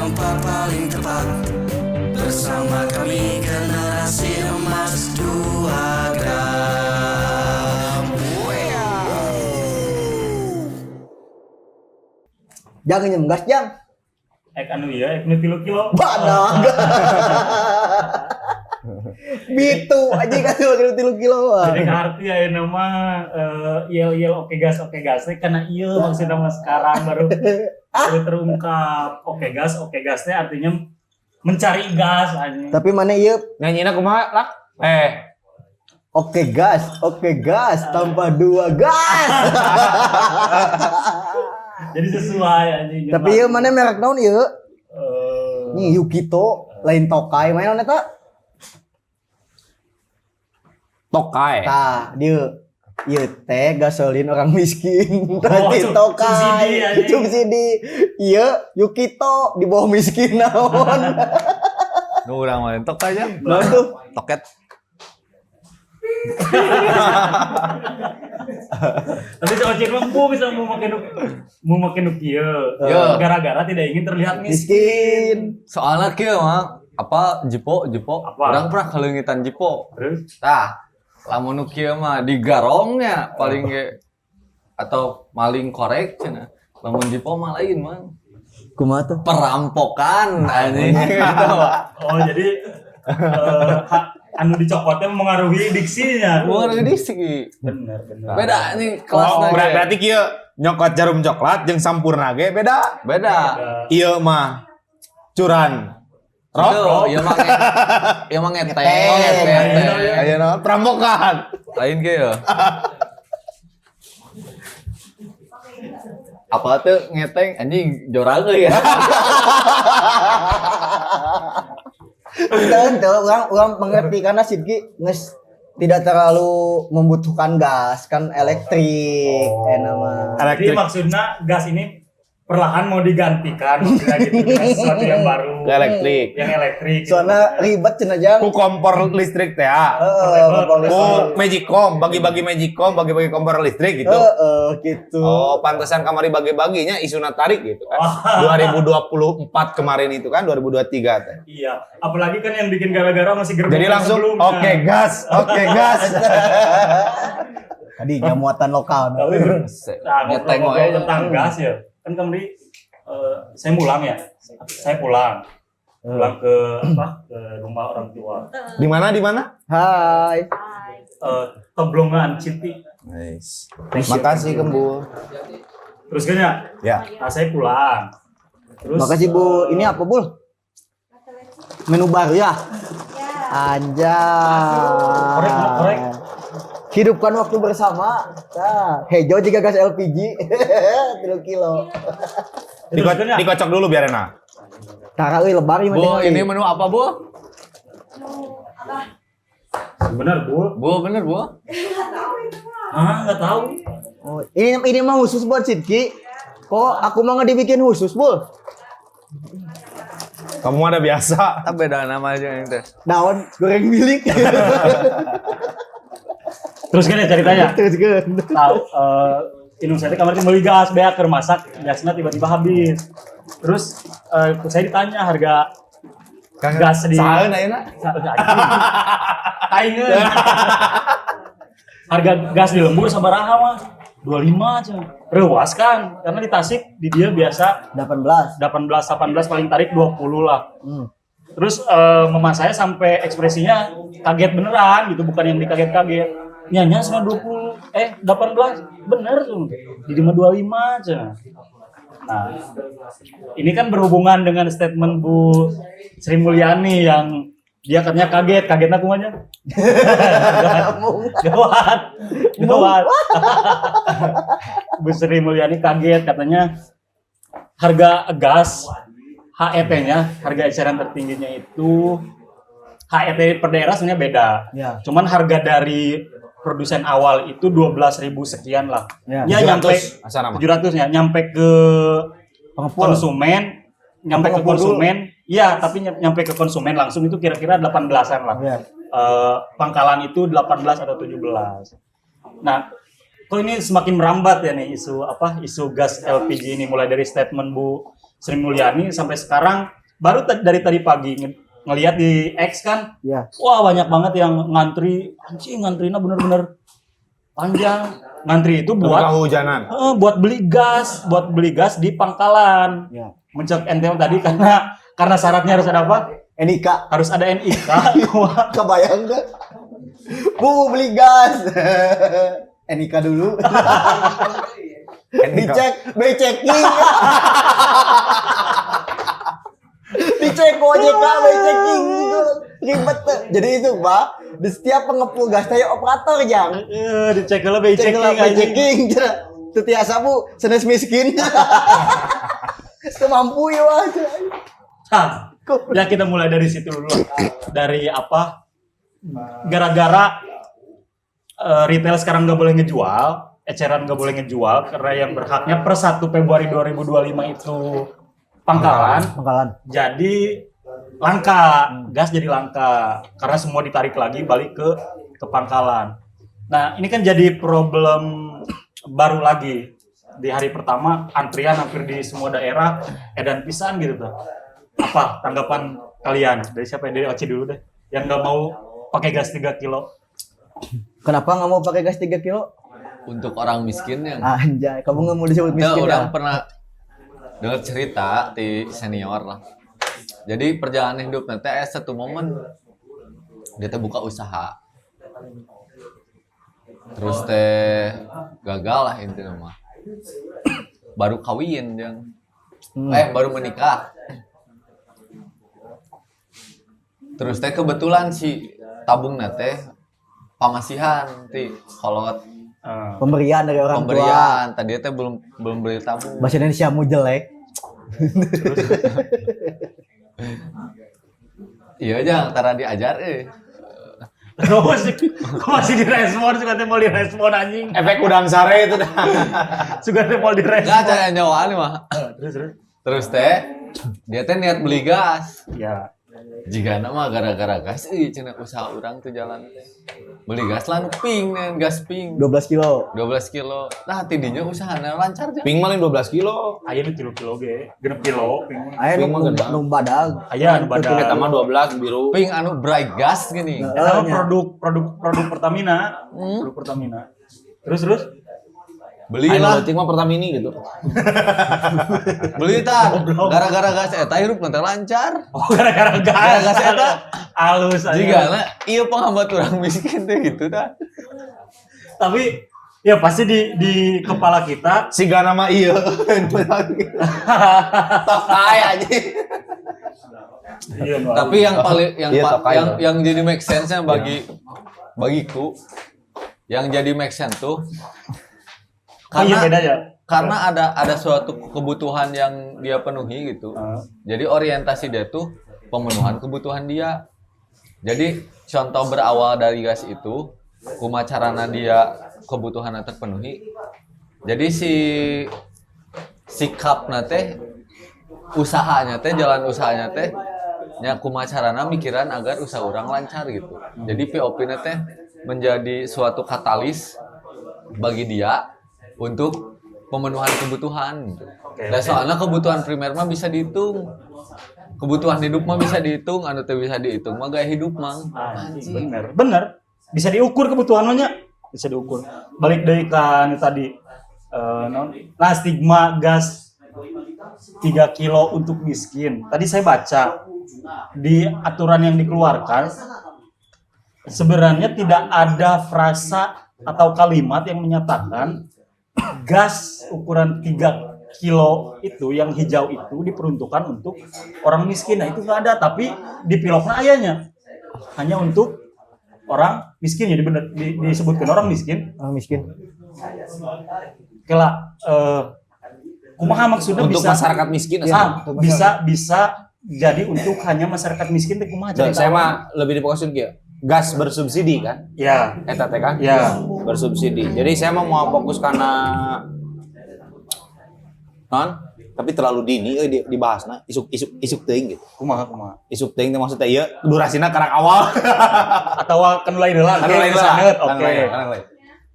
tempat paling tepat. Bersama kami generasi emas 2 gram. Jangan nyemgas jang. Anu ya, nu 3 kilo. Badag. Bitu aja kan 3 kilo. Jadi arti ya nama yel oke gas karena maksudnya nama sekarang baru terungkap oke gasnya artinya mencari gas aja. Tapi mana ieu Nyanyina kumaha lah? oke gas tanpa 2 gas. Jadi sesuai anjing. Tapi ieu mana merek naon ieu? Nih Yukito lain Tokai main naon eta? Tokai. Tah, dieu ieu teh gasolin orang miskin. Tadi Tokai subsidi. Ieu Yukito di bawah miskin naon. Nu urang mah Tokai aja. Naon tuh? Toket. Tapi sama cek mampu bisa mau makin nu kieu. Yo. Gara-gara tidak ingin terlihat Miskin. Soalnya kieu mah apa Jipo Apa? urang pernah kaleungitan Jipo. Terus Tah, lamun nu kieu mah digarongnya paling ge atau maling korek cenah. Lamun Jipo mah lain mah. Kumaha tuh? Perampokan anjing. oh jadi anu dicopotnya mengaruhi diksinya. Muar disi. Bener. Beda nih kelasna. Berarti kieu nyokot jarum coklat jeung sampurna ge beda. Beda. Ieu mah curan. Rokok. Ieu mah ngeteng. Ayeuna perampokan. Lain ge ya. Apa tuh ngeteng anjing jorang ya. Tentu orang mengerti karena Sidki tidak terlalu membutuhkan gas kan elektrik mah. Jadi maksudnya gas ini perlahan mau digantikan maksudnya gitu dengan sesuatu yang baru. Ke elektrik. Yang elektrik. Soalnya ribet cenah jang. Ku kompor listrik teh. Kompor Ku listrik. Magicom, bagi-bagi Magicom, bagi-bagi kompor listrik gitu. Gitu. Oh, pantesan kamari bagi-baginya isuna tarik gitu kan. 2024 kemarin itu kan 2023 teh. Iya, apalagi kan yang bikin gara-gara masih gerbong Jadi langsung sebelumnya. oke gas. Tadi muatan lokal. Tapi Ngeteng ngobrol aja. tentang gas ya. Kan kemarin saya pulang ya. Saya pulang ke ke rumah orang tua. Di mana? Hai. Toblongan Cinti. Nice. Makasih Kembul. Terus kan ya, Ya. nah, saya pulang. Terus Makasih Bu. Ini apa Bul? Menu baru ya? Anjay. Korek. Hidupkan waktu bersama. Nah, hejo juga gas LPG. 3 kilo. Dikocok dulu biar enak. Tara euy lebar ieu Bu, ini menu apa, Bu? benar Bu. Bu, bener, Bu? Nggak tahu. Oh, ini mah khusus buat Sidki. Kok aku mah nggak dibikin khusus, Bul? Kamu ada biasa. Apa beda nama aja ini teh? Daun goreng milik. Terus kan ya ceritanya. Terus kan. Tahu Inung saya kemarin beli gas beak ke masak, gasnya tiba-tiba habis. Terus saya ditanya harga gas di Saeun ayeuna. Aing harga gas di Lembur sabaraha mah? 25 aja. Rewas kan karena di Tasik di dia biasa 18. 18 paling tarik 20 lah. Terus mama saya sampai ekspresinya kaget beneran gitu, bukan yang dikaget-kaget. Nyanya sama 18 bener tuh. Di 25 aja. Nah, ini kan berhubungan dengan statement Bu Sri Mulyani yang dia katanya kagetnya kumanya. Gawat. Bu Sri Mulyani kaget katanya harga gas HET-nya, harga eceran tertingginya itu HET per daerah sebenarnya beda. Ya. Cuman harga dari produsen awal itu 12.000 sekian lah. Ya. Ya nyampe 700 ya, nyampe ke konsumen, iya, tapi nyampe ke konsumen langsung itu kira-kira 18-an lah. Ya. Pangkalan itu 18 atau 17. Nah, kok ini semakin merambat ya nih isu gas LPG ini mulai dari statement Bu Sri Mulyani sampai sekarang baru dari tadi pagi ngelihat di X kan. Ya. Wah, banyak banget yang ngantri. Anjing, ngantrinya bener-bener panjang. Ngantri itu buat kehujanan. Buat beli gas di pangkalan. Ya. Mencek ente tadi karena syaratnya harus ada apa? NIK. Harus ada NIK. Kebayang gak? Bu beli gas. NIK dulu. Dicek checking. Dicek OJK checking gitu. Ribet. Jadi itu, Pak, di setiap pengepul gas teh operator jang. Dicek dulu checking. Itu tiasa Bu, senes miskin. Semampu ya aja. Nah, ya kita mulai dari situ dulu. Dari apa? Gara-gara retail sekarang nggak boleh ngejual, eceran nggak boleh ngejual karena yang berhaknya per 1 Februari 2025 itu pangkalan. Jadi langka, gas jadi langka karena semua ditarik lagi balik ke pangkalan. Nah, ini kan jadi problem baru lagi. Di hari pertama antrian hampir di semua daerah edan pisan gitu tuh. Apa tanggapan kalian? Dari siapa ya? Dari Oci dulu deh. Yang nggak mau pakai gas 3 kilo. Kenapa nggak mau pakai gas 3 kilo? Untuk orang miskin yang Anjay, kamu nggak mau disebut miskin orang ya? pernah dengar cerita di senior lah. Jadi perjalanan hidup nanti satu momen dia buka usaha. Terus gagal lah intinya mah. Baru kawin yang baru menikah. Terus kebetulan si tabung nate pamasihan ti kolot Pemberian dari orang tua. Tadi belum beli tabung. Bahasa Indonesia mu jelek. Terus iya aja antara diajar masih direspon, suka mau direspon anjing. Efek udang sare itu dah. Suka mau direspon. Enggak cara nyawaan mah. Terus. Dia niat beli gas. Ya. Jika nama gara-gara gas cenah usaha orang tuh jalan beli gas lan ping gas ping 12 kilo. 12 kilo. Nah tidinya usahanya lancar aja. Ping maling 12 kilo. Aya nu 3 kilo ge. 6 kilo ping. Aya nu badag. Aya nu badag. Eta mah 12 biru. Ping anu bright gas gini. Eta produk Pertamina. Produk Pertamina. Terus Beli Ayo lah. penting mah Pertamini gitu. Beli tan. Gara-gara gas eta hirup nanti lancar. Oh, gara-gara gas. Gas eta Alus aja. jigana ieu penghambat orang miskin teh gitu dah. Tapi ya pasti di kepala kita Siga nama ieu. Tok aja. iya, Tapi yang paling Iya, tokai. yang jadi make sense-nya bagiku yang jadi make sense tuh iya beda ya. karena ada suatu kebutuhan yang dia penuhi gitu. Jadi orientasi dia tuh pemenuhan kebutuhan dia. Jadi contoh berawal dari gas itu, kumacarana dia kebutuhannya terpenuhi. Jadi si sikapna teh usahanya teh jalan usahanya teh nya kumacarana mikiran agar usaha orang lancar gitu. Jadi POP-nya teh menjadi suatu katalis bagi dia untuk pemenuhan kebutuhan. Dan soalnya kebutuhan primer mah bisa dihitung. Kebutuhan hidup mah bisa dihitung, anu teh bisa dihitung mah gaya hidup mah. Anjing. Bener. Bisa diukur kebutuhannya. Bisa diukur. Balik dari kan tadi nah stigma gas 3 kilo untuk miskin. Tadi saya baca di aturan yang dikeluarkan sebenarnya tidak ada frasa atau kalimat yang menyatakan gas ukuran 3 kilo itu yang hijau itu diperuntukkan untuk orang miskin. Nah itu nggak ada, tapi di piloknya ayahnya hanya untuk orang miskin. Jadi benar disebutkan orang miskin. Orang miskin. Kela kumaha maksudnya Untuk bisa masyarakat miskin. bisa jadi untuk hanya masyarakat miskin teh kumaha Dan jadi saya mah lebih difokusin kieu. Gas bersubsidi kan? ya Eta teh kan? Ya. Bersubsidi. Jadi saya mau fokus karena tapi terlalu dini dibahasna isuk teuing gitu. kumaha Isuk teuing teh maksudnya ieu durasina karak awal. atau kan lain lah Anu lain lah. oke.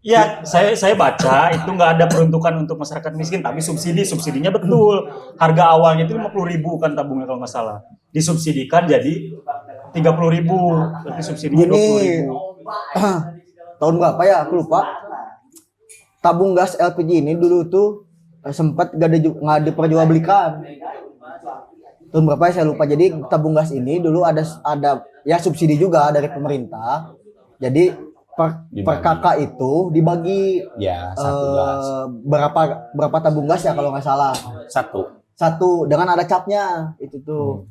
Ya, saya baca itu nggak ada peruntukan untuk masyarakat miskin, tapi subsidinya betul. Harga awalnya itu 50.000 kan tabungnya kalau nggak salah. Disubsidikan jadi 30.000, berarti subsidinya Gini, 20.000. tahun berapa ya? Aku lupa. Tabung gas LPG ini dulu tuh sempat nggak diperjualbelikan. Tahun berapa ya saya lupa. Jadi tabung gas ini dulu ada ya subsidi juga dari pemerintah. Jadi per kakak itu dibagi Ya, satu gas. berapa tabung gas ya kalau nggak salah. Satu dengan ada capnya itu tuh.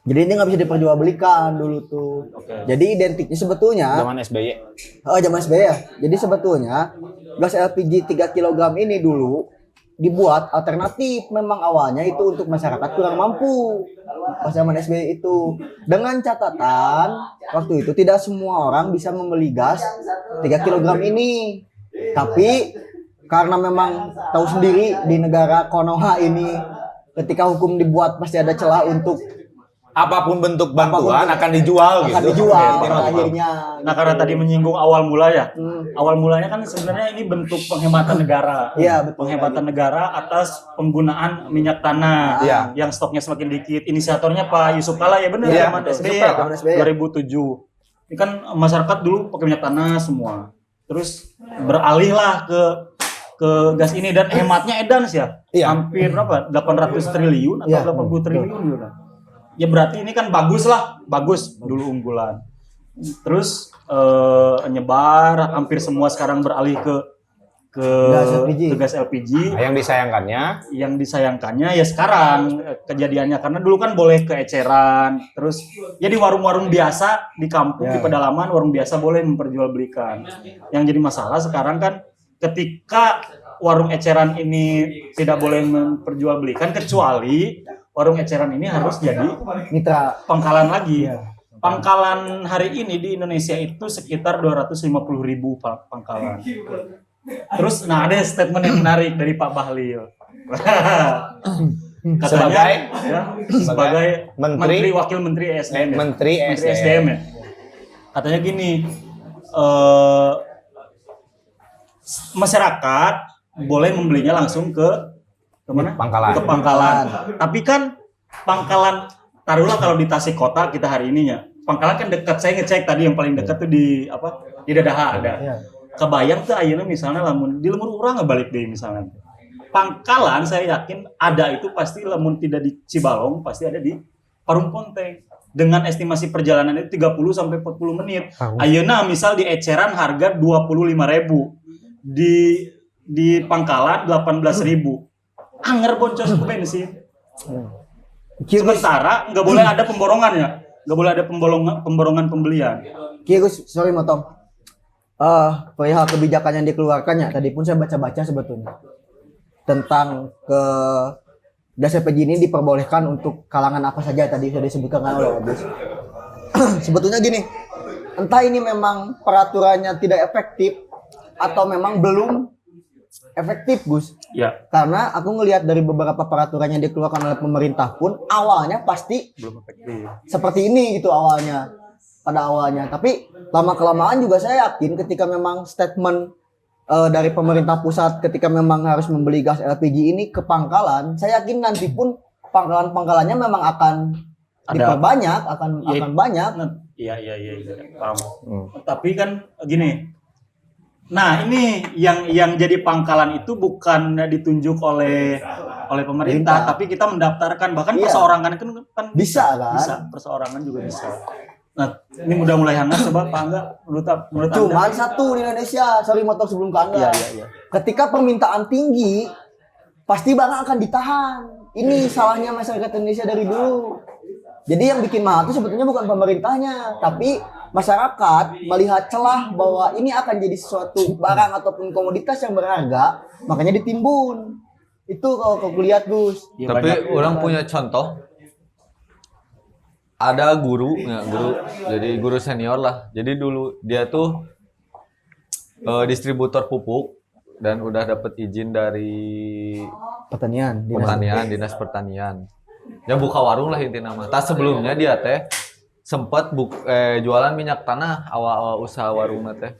Jadi ini nggak bisa diperjualbelikan dulu tuh. Jadi identiknya sebetulnya Zaman SBY. zaman SBY ya. Jadi sebetulnya gas LPG 3 kg ini dulu dibuat alternatif memang awalnya itu untuk masyarakat kurang mampu pas zaman SBY itu, dengan catatan waktu itu tidak semua orang bisa membeli gas 3 kg ini, tapi karena memang tahu sendiri di negara Konoha ini ketika hukum dibuat pasti ada celah untuk Apapun bentuk bantuan akan dijual akan gitu. dijual Oke, pada akhirnya. Nah, karena tadi menyinggung awal mula ya. Awal mulanya kan sebenarnya ini bentuk penghematan negara. Iya, betul. Penghematan negara atas penggunaan minyak tanah Iya. yang stoknya semakin dikit. Inisiatornya Pak Yusuf Kala ya benar, Iya, zaman betul. SBY Yusuf ya, Kala, zaman SBY. 2007. Ini kan masyarakat dulu pakai minyak tanah semua. Terus beralih lah ke gas ini dan hematnya edans ya. Iya. Hampir berapa? 800 triliun atau Iya. 80 triliun gitu kan. Ya berarti ini kan bagus dulu unggulan. Terus nyebar hampir semua sekarang beralih ke gas LPG. Nah, yang disayangkannya Yang disayangkannya ya sekarang kejadiannya karena dulu kan boleh ke eceran, terus ya di warung-warung biasa di kampung di pedalaman warung biasa boleh memperjualbelikan. Yang jadi masalah sekarang kan ketika warung eceran ini tidak boleh memperjualbelikan kecuali warung eceran ini harus jadi Mitra. pangkalan lagi. Pangkalan hari ini di Indonesia itu sekitar 250.000 pangkalan. Terus, nah ada statement yang menarik dari Pak Bahlil. Katanya, sebagai menteri, wakil menteri ESDM. Menteri SDM ya. Katanya gini, masyarakat boleh membelinya langsung ke mana? Pangkalan. Ke pangkalan. Tapi kan pangkalan, taruhlah kalau di Tasik Kota kita hari ininya, pangkalan kan dekat. Saya ngecek tadi yang paling dekat tuh di apa? Di Dadaha ada. Kebayang tuh ayeuna misalnya lamun di lemur urang ngebalik deh misalnya. Pangkalan saya yakin ada itu pasti lamun tidak di Cibalong pasti ada di Parung Ponteng. Dengan estimasi perjalanan itu 30 sampai 40 menit. Ayeuna misal di eceran harga 25.000. Di pangkalan 18.000. Anger boncos ke bensin. Sementara nggak boleh ada pemborongan ya, nggak boleh ada pemborongan pembelian. Gus, sorry motong. Perihal kebijakan yang dikeluarkannya, tadi pun saya baca-baca sebetulnya tentang gas LPG ini diperbolehkan untuk kalangan apa saja tadi sudah disebutkan oleh Gus. Sebetulnya gini, entah ini memang peraturannya tidak efektif atau memang belum efektif, Gus. Ya. Karena aku ngelihat dari beberapa peraturan yang dikeluarkan oleh pemerintah pun awalnya pasti Belum efektif. seperti ini gitu pada awalnya. Tapi lama kelamaan juga saya yakin ketika memang statement dari pemerintah pusat ketika memang harus membeli gas LPG ini ke pangkalan, saya yakin nanti pun pangkalan-pangkalannya memang akan diperbanyak, akan banyak. Iya, paham. Tapi kan gini. Nah, ini yang jadi pangkalan itu bukan ditunjuk oleh pemerintah, tapi kita mendaftarkan bahkan perseorangan kan Bisa kan? Bisa, perseorangan juga bisa. Nah, ini udah mulai hangat coba Pak Angga menurut Cuman Anda. satu di Indonesia, sorry motong sebelum ke Anda. Iya. Ketika permintaan tinggi, pasti barang akan ditahan. Ini salahnya masyarakat Indonesia dari dulu. Jadi yang bikin mahal itu sebetulnya bukan pemerintahnya, tapi masyarakat melihat celah bahwa ini akan jadi suatu barang ataupun komoditas yang berharga, makanya ditimbun. Itu kalau kau lihat, Gus. Ya, Tapi banyak. orang punya contoh. Ada guru, jadi guru senior lah. Jadi dulu dia tuh distributor pupuk dan udah dapet izin dari Pertanian, dinas pertanian. Ya buka warung lah intinya mah. Tas sebelumnya dia teh sempat jualan minyak tanah awal-awal usaha warungnya teh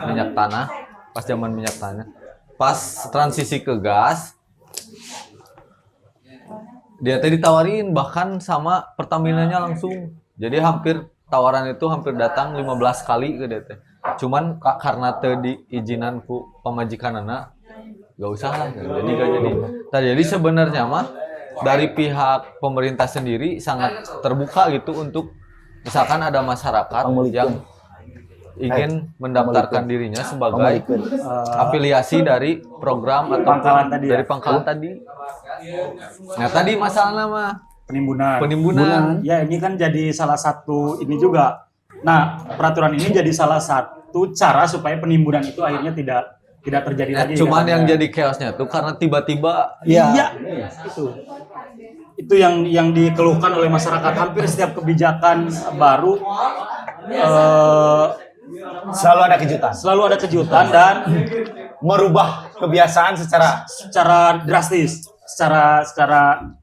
minyak tanah. pas zaman minyak tanah. Pas transisi ke gas, dia tadi ditawarin bahkan sama Pertamina-nya langsung. Jadi tawaran itu hampir datang 15 kali ke DT. Cuman karena tadi izinan ku pemajikanana gak usah lah, jadi gak jadi. Jadi sebenarnya mah dari pihak pemerintah sendiri sangat terbuka gitu untuk misalkan ada masyarakat yang ingin mendaftarkan dirinya sebagai afiliasi dari program atau Pangkalan tadi dari ya? pangkalan tadi. Nah tadi masalahnya mah penimbunan. Ya ini kan jadi salah satu ini juga. Nah peraturan ini jadi salah satu cara supaya penimbunan itu akhirnya tidak terjadi lagi. Cuman kan? yang jadi chaosnya tuh karena tiba-tiba Iya, itu yang dikeluhkan oleh masyarakat. Hampir setiap kebijakan baru Selalu ada kejutan dan merubah kebiasaan secara drastis, secara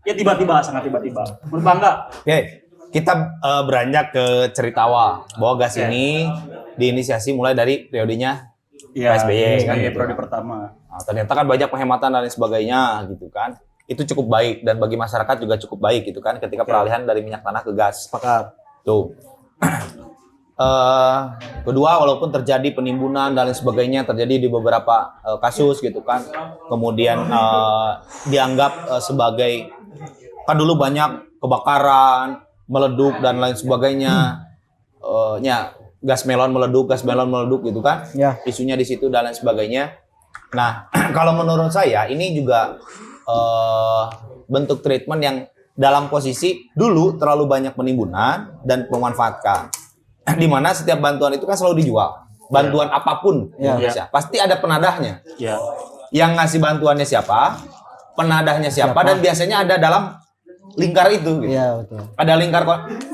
ya tiba-tiba, sangat tiba-tiba. Menurut Bangga? Oke, kita beranjak ke cerita awal bahwa gas ini diinisiasi mulai dari periodenya Pak SBY kan gitu. Periode pertama. Nah, ternyata kan banyak penghematan dan lain sebagainya gitu kan. Itu cukup baik dan bagi masyarakat juga cukup baik gitu kan ketika peralihan dari minyak tanah ke gas. Sepakat. Tuh. Kedua, walaupun terjadi penimbunan dan lain sebagainya terjadi di beberapa kasus gitu kan. Kemudian dianggap sebagai kan dulu banyak kebakaran, meleduk dan lain sebagainya. Gas melon meleduk gitu kan. Ya. Isunya di situ dan lain sebagainya. Nah, kalau menurut saya ini juga bentuk treatment yang dalam posisi dulu terlalu banyak penimbunan dan memanfaatkan. Di mana setiap bantuan itu kan selalu dijual. Bantuan apapun di Indonesia. Pasti ada penadahnya. Ya. Yang ngasih bantuannya siapa, penadahnya siapa, dan biasanya ada dalam lingkar itu. Gitu. Iya, betul. Ada lingkar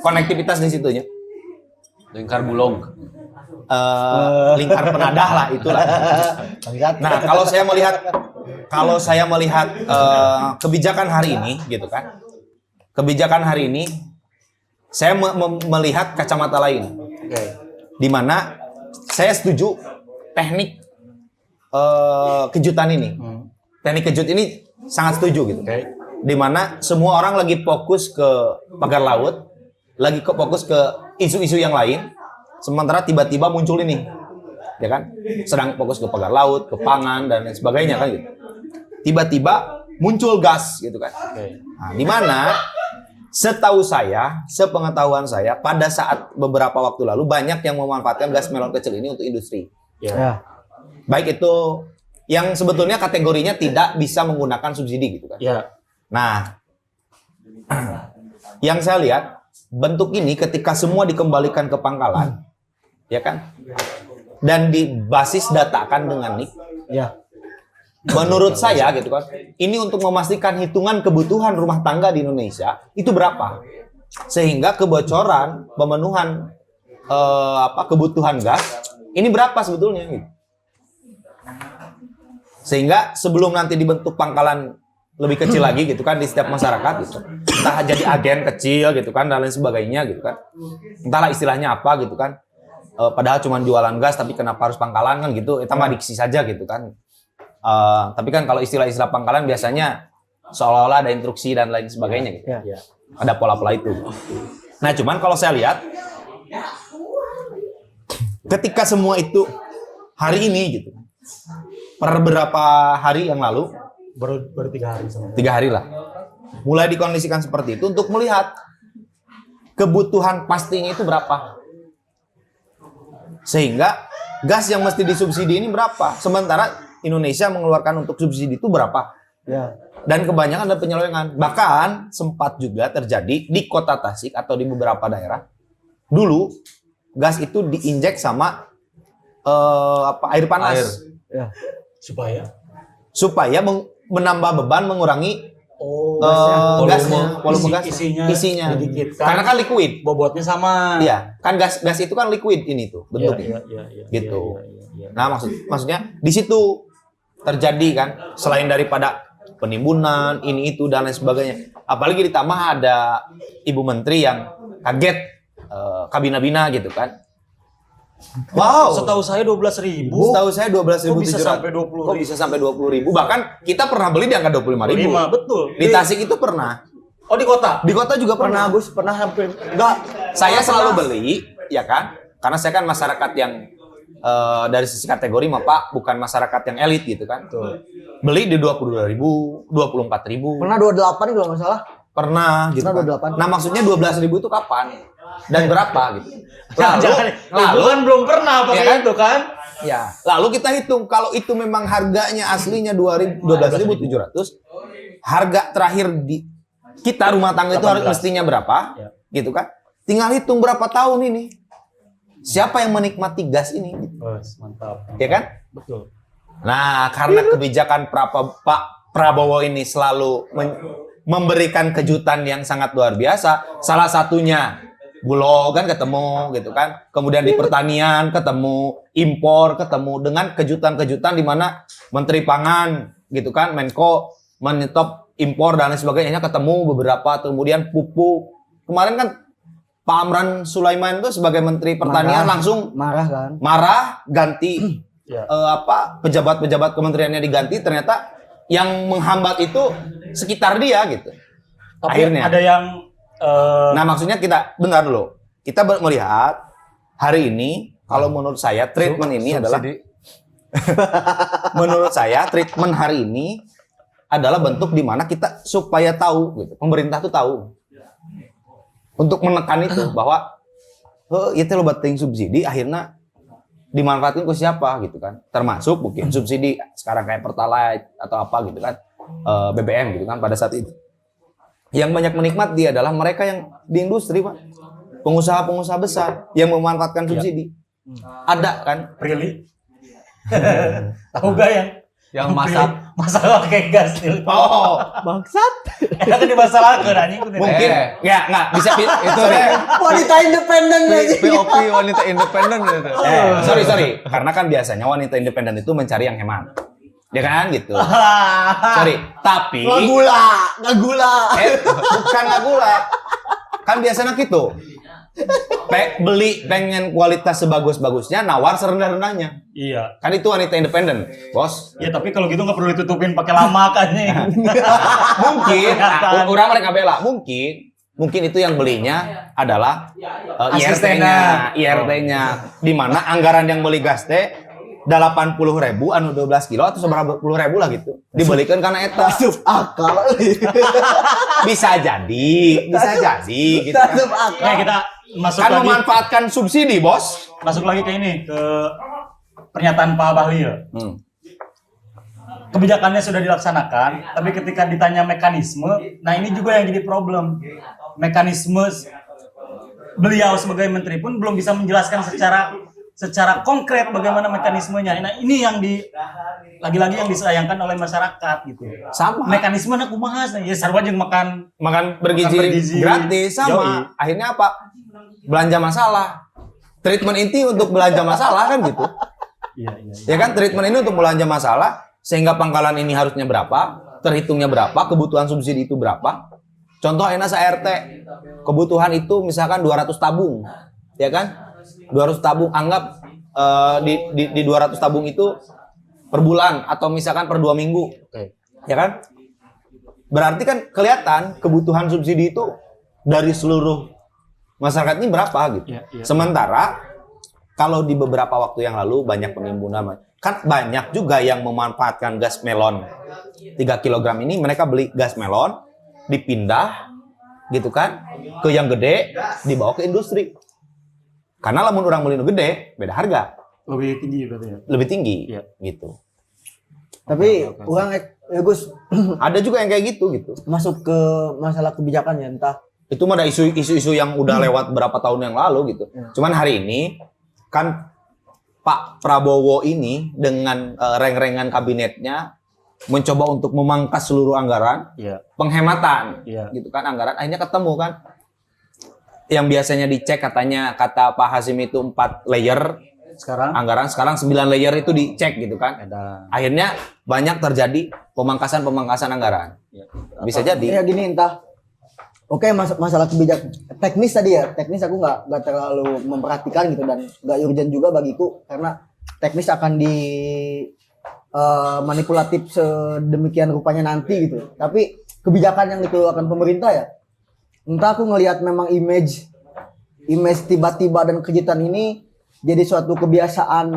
konektivitas di situnya. lingkar bulog. Lingkar penadah lah itulah. Nah, kalau saya melihat kebijakan hari ini gitu kan. Kebijakan hari ini saya melihat kacamata lain. Di mana saya setuju teknik kejutan ini. Teknik kejut ini sangat setuju gitu. Di mana semua orang lagi fokus ke pagar laut, lagi fokus ke isu-isu yang lain, sementara tiba-tiba muncul ini, ya kan? Sedang fokus ke pagar laut, ke pangan dan lain sebagainya kan gitu. Tiba-tiba muncul gas gitu kan. Nah, di mana setahu saya, sepengetahuan saya, pada saat beberapa waktu lalu banyak yang memanfaatkan gas melon kecil ini untuk industri. Ya. Baik itu yang sebetulnya kategorinya tidak bisa menggunakan subsidi gitu kan. Ya. Nah, yang saya lihat bentuk ini ketika semua dikembalikan ke pangkalan, ya kan, dan dibasis datakan dengan NIK, Ya. menurut saya gitu kan, ini untuk memastikan hitungan kebutuhan rumah tangga di Indonesia itu berapa, sehingga kebocoran pemenuhan kebutuhan gas ini berapa sebetulnya, gitu. Sehingga sebelum nanti dibentuk pangkalan lebih kecil lagi gitu kan di setiap masyarakat gitu. Entah jadi agen kecil gitu kan dan lain sebagainya gitu kan. Entahlah istilahnya apa gitu kan. Padahal cuma jualan gas tapi kenapa harus pangkalan kan gitu. Itu mah diksi saja gitu kan. Tapi kan kalau istilah-istilah pangkalan biasanya seolah-olah ada instruksi dan lain sebagainya gitu. Ya. Ada pola-pola itu. Nah, cuman kalau saya lihat ketika semua itu hari ini gitu. Per beberapa hari yang lalu Baru 3 hari sama. 3 hari lah. Mulai dikondisikan seperti itu untuk melihat kebutuhan pastinya itu berapa. Sehingga gas yang mesti disubsidi ini berapa. Sementara Indonesia mengeluarkan untuk subsidi itu berapa. Ya. Dan kebanyakan ada penyelewengan. Bahkan sempat juga terjadi di kota Tasik atau di beberapa daerah. Dulu gas itu diinjek sama air panas. Ya. Supaya menambah beban, mengurangi gasnya, volume gas, isinya. Sedikit. Karena kan liquid, Bobotnya sama. iya. Kan gas itu kan liquid ini tuh bentuknya, Iya. gitu. Nah maksudnya di situ terjadi kan, selain daripada penimbunan ini itu dan lain sebagainya. Apalagi ditambah ada Ibu Menteri yang kaget kabina-bina gitu kan. Wow. Setahu saya 12.000. Setahu saya 12.700. Kok bisa sampai 20.000? Kok bisa sampai 20.000? Bahkan kita pernah beli di angka 25.000. 5, betul. Di Tasik itu pernah. Oh, di kota? Di kota juga Pernah pernah. Gus, pernah hampir enggak. Saya selalu beli, ya kan? Karena saya kan masyarakat yang dari sisi kategori Pak bukan masyarakat yang elit gitu kan. Beli di 22.000, 24.000. Pernah 28 kalau nggak salah. Pernah gitu Pernah kan. 28. Nah, maksudnya 12.000 itu kapan? Dan berapa gitu. Jangan. Lalu kan belum pernah pakai Ya kan? itu kan? Ya, lalu kita hitung kalau itu memang harganya aslinya 12.700, harga terakhir di kita rumah tangga itu harus 18. mestinya berapa? Ya. Gitu kan? Tinggal hitung berapa tahun ini. Siapa yang menikmati gas ini? Mantap. Ya kan? Betul. Nah, karena kebijakan Pak Prabowo ini selalu memberikan kejutan yang sangat luar biasa. Salah satunya Bulog kan ketemu gitu kan. Kemudian di pertanian ketemu, impor ketemu dengan kejutan-kejutan di mana Menteri Pangan gitu kan, Menko menyetop impor dan lain sebagainya ketemu beberapa. Kemudian pupuk. Kemarin kan Pak Amran Sulaiman itu sebagai Menteri Pertanian langsung marah kan. marah, ganti Ya. pejabat-pejabat kementeriannya diganti, ternyata yang menghambat itu sekitar dia gitu. Tapi Akhirnya. ada yang Nah, maksudnya kita bentar dulu. Kita melihat hari ini kalau menurut saya treatment ini adalah menurut saya treatment hari ini adalah bentuk di mana kita supaya tahu gitu. Pemerintah tuh tahu. Untuk menekan itu bahwa itu lo bating subsidi akhirnya dimanfaatkan ke siapa gitu kan. Termasuk mungkin subsidi sekarang kayak Pertalite atau apa gitu kan. BBM gitu kan pada saat itu. Yang banyak menikmati adalah mereka yang di industri, Pak. Pengusaha-pengusaha besar yang memanfaatkan subsidi. Ada kan? Prilly. Tahu gak Yang masak. masalah pakai gas nih. Oh, Bangsat. Kan dimasalahkan anjing. mungkin ya nggak bisa Itu Wanita independen aja. POP wanita independen gitu. sorry. Karena kan biasanya wanita independen itu mencari yang hemat. Ya kan gitu. Sorry, tapi Nggak gula. bukan nggak gula. Kan biasanya gitu. Beli pengen kualitas sebagus-bagusnya, nawar serendah-rendahnya. Iya. Kan itu wanita independen, bos. Ya tapi kalau gitu nggak perlu ditutupin pakai lama kan nih. Mungkin, Kelihatan. orang mereka bela. Mungkin itu yang belinya adalah Asistennya. IRT-nya. Di mana anggaran yang beli gas teh 80.000 anu 12 kilo atau seberapa puluh ribu lah gitu. Dibelikan karena eta. Akal. Bisa jadi gitu. Tasuk Kan. akal. Oke, kita masuk Kan lagi. memanfaatkan subsidi, bos. Masuk lagi ke ini ke pernyataan Pak Bahlil. Kebijakannya sudah dilaksanakan, tapi ketika ditanya mekanisme, nah ini juga yang jadi problem. Mekanisme beliau sebagai menteri pun belum bisa menjelaskan secara konkret bagaimana mekanismenya. Nah, ini yang lagi-lagi yang disayangkan oleh masyarakat gitu. Sama. Mekanisme nak kumaha ya sarua jeung makan Makan bergizi gratis sama. Yoi. Akhirnya apa? Belanja masalah. Treatment inti untuk belanja masalah kan gitu. Iya. Ya kan treatment ini untuk belanja masalah sehingga pangkalan ini harusnya berapa, terhitungnya berapa, kebutuhan subsidi itu berapa. Contoh enak RT kebutuhan itu misalkan 200 tabung. Ya kan? 200 tabung anggap di 200 tabung itu per bulan atau misalkan per 2 minggu. Ya kan? Berarti kan kelihatan kebutuhan subsidi itu dari seluruh masyarakat ini berapa gitu. Iya. Sementara kalau di beberapa waktu yang lalu banyak penimbunan, kan banyak juga yang memanfaatkan gas melon 3 kg ini, mereka beli gas melon dipindah gitu kan ke yang gede, dibawa ke industri. Karena lamun orang beli nu gede, beda harga, Lebih tinggi berarti ya. lebih tinggi Iya. gitu. Tapi orang ya Gus Ada juga yang kayak gitu. masuk ke masalah kebijakan ya entah. Itu mah ada isu-isu yang udah lewat berapa tahun yang lalu gitu. Cuman hari ini kan Pak Prabowo ini dengan reng-rengan kabinetnya mencoba untuk memangkas seluruh anggaran, Iya. penghematan, Iya. gitu kan anggaran. Akhirnya ketemu kan. Yang biasanya dicek katanya kata Pak Hasim itu 4 layer Sekarang anggaran, sekarang 9 layer itu dicek gitu kan. ada. Akhirnya banyak terjadi pemangkasan anggaran. Bisa jadi. Ya gini entah Oke, masalah kebijakan teknis tadi ya. Teknis aku nggak terlalu memperhatikan gitu dan nggak urgent juga bagiku karena teknis akan di manipulatif sedemikian rupanya nanti gitu. Tapi kebijakan yang dikeluarkan pemerintah ya, entah aku ngelihat memang image tiba-tiba dan kejutan ini jadi suatu kebiasaan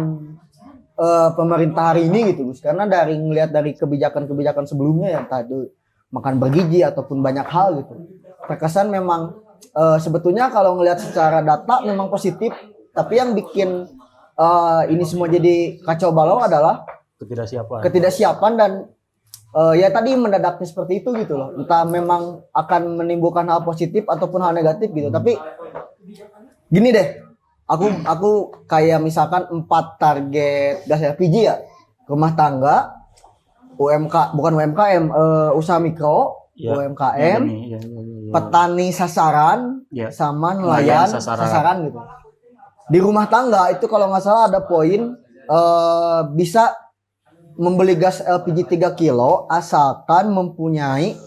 pemerintah hari ini gitu, Gus. Karena dari ngelihat dari kebijakan-kebijakan sebelumnya yang tadi makan bergizi ataupun banyak hal gitu. Terkesan memang sebetulnya kalau ngelihat secara data memang positif, tapi yang bikin ini semua jadi kacau balau adalah ketidaksiapan dan ya tadi mendadaknya seperti itu gitu loh. Entah memang akan menimbulkan hal positif ataupun hal negatif gitu. Tapi gini deh, aku kayak misalkan 4 target gas LPG ya, rumah tangga, bukan UMKM, usaha mikro, Ya, UMKM, ya. petani sasaran, Ya. sama nelayan sasaran gitu. Di rumah tangga itu kalau nggak salah ada poin bisa membeli gas LPG 3 kilo asalkan mempunyai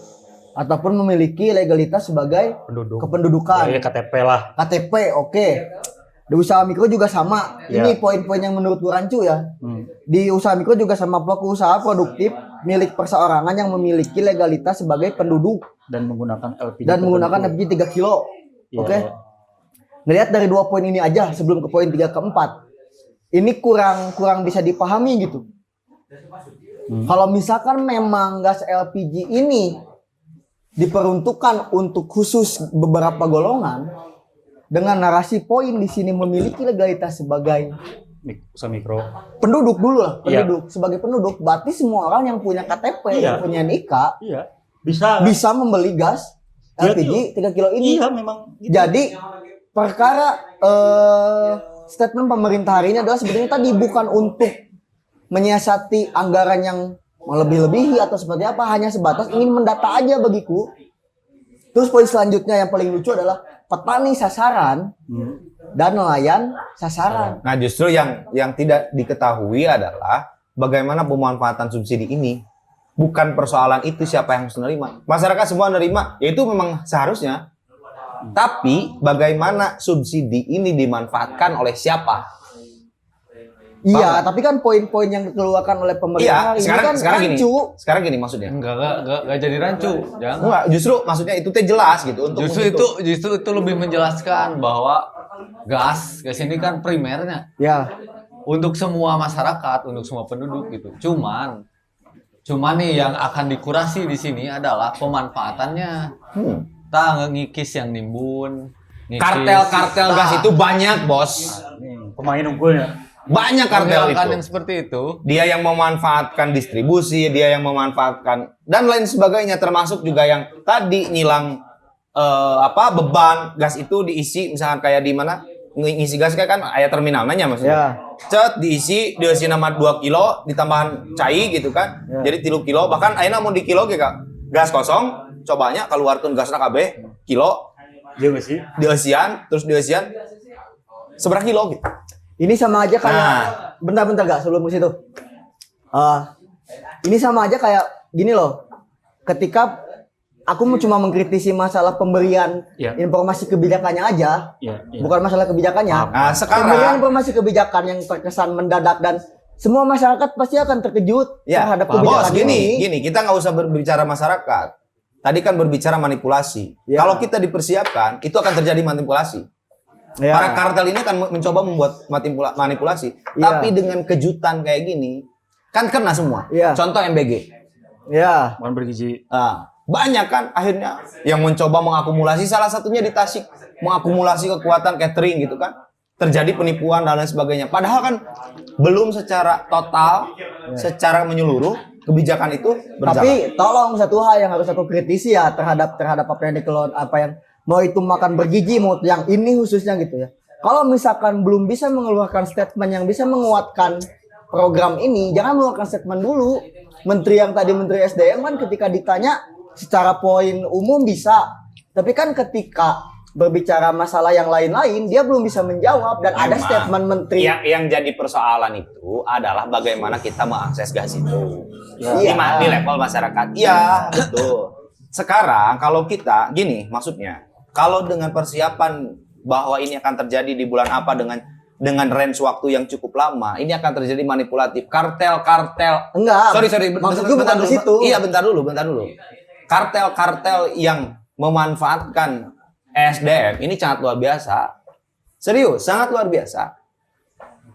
ataupun memiliki legalitas sebagai kependudukan. Ya, KTP lah. KTP, oke. Di usaha mikro juga sama. Ya. Ini poin-poin yang menurut rancu ya. Di usaha mikro juga sama, pelaku usaha produktif milik perseorangan yang memiliki legalitas sebagai penduduk Dan menggunakan LPG. LPG 3 kilo. Ya. Oke. Ngelihat dari 2 poin ini aja sebelum ke poin 3 ke 4. Ini kurang bisa dipahami gitu. Kalau misalkan memang gas LPG ini diperuntukkan untuk khusus beberapa golongan dengan narasi poin di sini memiliki legalitas sebagai usaha mikro. penduduk dulu lah, Iya. sebagai penduduk, berarti semua orang yang punya KTP, Iya. yang punya NIK Iya. Bisa. bisa membeli gas Iya, LPG 3 kilo ini. Iya, memang. Gitu. Jadi perkara statement pemerintah hari ini adalah sebetulnya tadi bukan untuk menyiasati anggaran yang melebih-lebihi atau seperti apa, hanya sebatas ingin mendata aja bagiku. Terus poin selanjutnya yang paling lucu adalah petani sasaran dan nelayan sasaran. Nah, justru yang tidak diketahui adalah bagaimana pemanfaatan subsidi ini. Bukan persoalan itu siapa yang harus menerima. Masyarakat semua menerima, ya itu memang seharusnya. Tapi bagaimana subsidi ini dimanfaatkan oleh siapa? Iya, tapi kan poin-poin yang dikeluarkan oleh pemerintah Iya, hari ini sekarang kan gini. rancu. Sekarang gini maksudnya. Enggak jadi rancu. Jangan. Enggak, justru maksudnya itu teh jelas gitu untuk Justru itu lebih menjelaskan bahwa gas ini kan primernya Ya, untuk semua masyarakat, untuk semua penduduk gitu. Cuman nih yang akan dikurasi di sini adalah pemanfaatannya. Tak ngikis yang nimbun. ngikis. kartel gas itu banyak, Bos. Pemain unggulnya. Banyak kartel Menghilangkan itu. yang seperti itu. Dia yang memanfaatkan distribusi, dia yang memanfaatkan dan lain sebagainya, termasuk juga yang tadi nyilang beban gas itu diisi misalkan kayak di mana ngisi gas kayak kan ayah terminal nanya maksudnya. Cet diisi nama 2 kilo ditambahan cai gitu kan. Jadi 3 kilo bahkan ayeuna mau di kilo ge Kak. Gas kosong cobanya keluarkeun gasna kabeh kilo Iya nggak sih? dieusian seberapa kilo gitu. ini sama aja kayak bentar gak sebelum ke situ. Ini sama aja kayak gini loh. Ketika aku cuma mengkritisi masalah pemberian informasi kebijakannya aja, bukan masalah kebijakannya. Nah, sekarang Pemberian informasi kebijakan yang terkesan mendadak dan semua masyarakat pasti akan terkejut terhadap kebijakan Bos, ini. gini, kita nggak usah berbicara masyarakat. Tadi kan berbicara manipulasi. Kalau kita dipersiapkan, itu akan terjadi manipulasi. Para kartel ini akan mencoba membuat manipulasi. Tapi dengan kejutan kayak gini, kan kena semua. Contoh MBG. Bukan bergizi. Banyak kan akhirnya yang mencoba mengakumulasi, salah satunya di Tasik. Mengakumulasi kekuatan catering gitu kan. Terjadi penipuan dan lain sebagainya. Padahal kan belum secara total, secara menyeluruh kebijakan itu berjalan. Tapi tolong satu hal yang harus aku kritisi ya terhadap apa yang dikeluarkan, apa yang mau itu makan bergizi, mau yang ini khususnya gitu ya. Kalau misalkan belum bisa mengeluarkan statement yang bisa menguatkan program ini, jangan mengeluarkan statement dulu. Menteri yang tadi Menteri SDM kan ketika ditanya secara poin umum bisa, tapi kan ketika berbicara masalah yang lain-lain dia belum bisa menjawab dan ada statement menteri. Yang jadi persoalan itu adalah bagaimana kita mengakses gas itu. Iya. Di level masyarakat. Iya, betul. sekarang kalau kita gini maksudnya, kalau dengan persiapan bahwa ini akan terjadi di bulan apa dengan range waktu yang cukup lama, ini akan terjadi manipulatif. Kartel-kartel. Enggak. Sorry. Maksudku bukan dulu. ke situ. Iya, bentar dulu. Kartel-kartel yang memanfaatkan SDM ini sangat luar biasa. Serius, sangat luar biasa.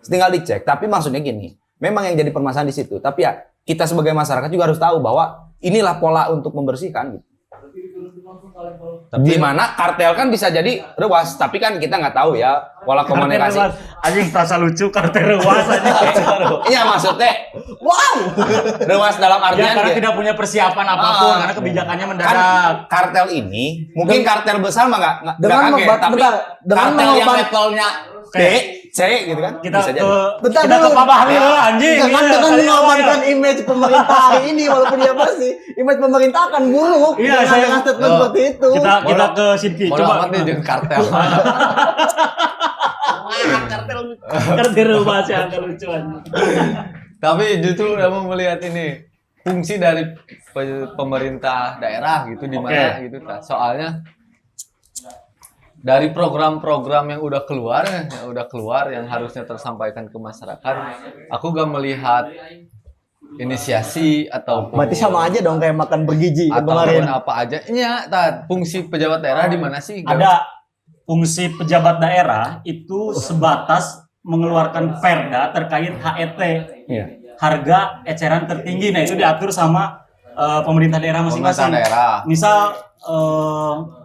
Tinggal dicek. Tapi maksudnya gini, memang yang jadi permasalahan di situ. Tapi ya kita sebagai masyarakat juga harus tahu bahwa inilah pola untuk membersihkan gitu. Di mana kartel kan bisa jadi rewas, tapi kan kita nggak tahu ya pola komunikasi. Anjing terasa lucu kartel rewas aja. Iya maksudnya, Wow. rewas dalam Ya artian karena gitu. tidak punya persiapan apapun, karena kebijakannya Kan mendadak. kartel ini mungkin kartel besar mah nggak dengan kaget, membat- tapi bentar, dengan kartel yang mengobat- levelnya B, C gitu kan Kita bisa ke jadi. Bentar kita dulu. ke Pak Bahlil anjing. Jangan Iya, dengan kali mengorbankan awal. image pemerintah hari ini walaupun dia bersih, image pemerintah akan buruk. Iya, dengan saya- dengan statement Oh. seperti itu. Kita ke Sidki Bodo coba. amat nih jeung kartel. Kartel rewas yang agak lucu anjing. Tapi justru emang melihat ini fungsi dari pemerintah daerah gitu di mana Oke. gitu ta. Soalnya dari program-program yang udah keluar yang harusnya tersampaikan ke masyarakat, aku gak melihat inisiasi atau Berarti sama aja dong kayak makan bergizi kemarin. ataupun apa aja. Iya, fungsi pejabat daerah di mana sih? Ada fungsi pejabat daerah itu sebatas mengeluarkan perda terkait HET. Iya. Harga eceran tertinggi. Nah, itu diatur sama pemerintah daerah masing-masing. Pemerintah daerah. Misal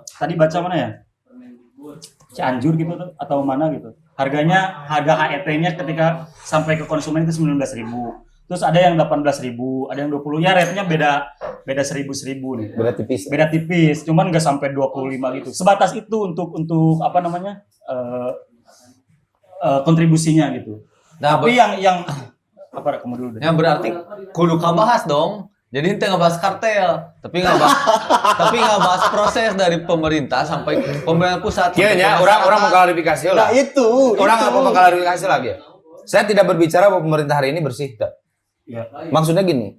tadi baca mana ya? Cianjur gitu tuh, atau mana gitu. Harga HET-nya ketika sampai ke konsumen itu 19.000. Terus ada yang 18.000, ada yang 20. Ya rate-nya beda 1.000 nih. Beda tipis. Beda tipis, cuman nggak sampai 25 gitu. Sebatas itu untuk apa namanya? Kontribusinya gitu. Nah, Tapi yang apa kamu dulu deh. yang berarti kudu kabahas dong. Jadi ente ngebahas kartel, tapi nggak bahas proses dari pemerintah sampai pemerintah pusat. Iya sampai ya, ke orang masyarakat. mengklarifikasi Nah lah. itu. Orang itu. apa mengklarifikasi lagi ya? Saya tidak berbicara bahwa pemerintah hari ini bersih. tidak. Ya. Maksudnya gini.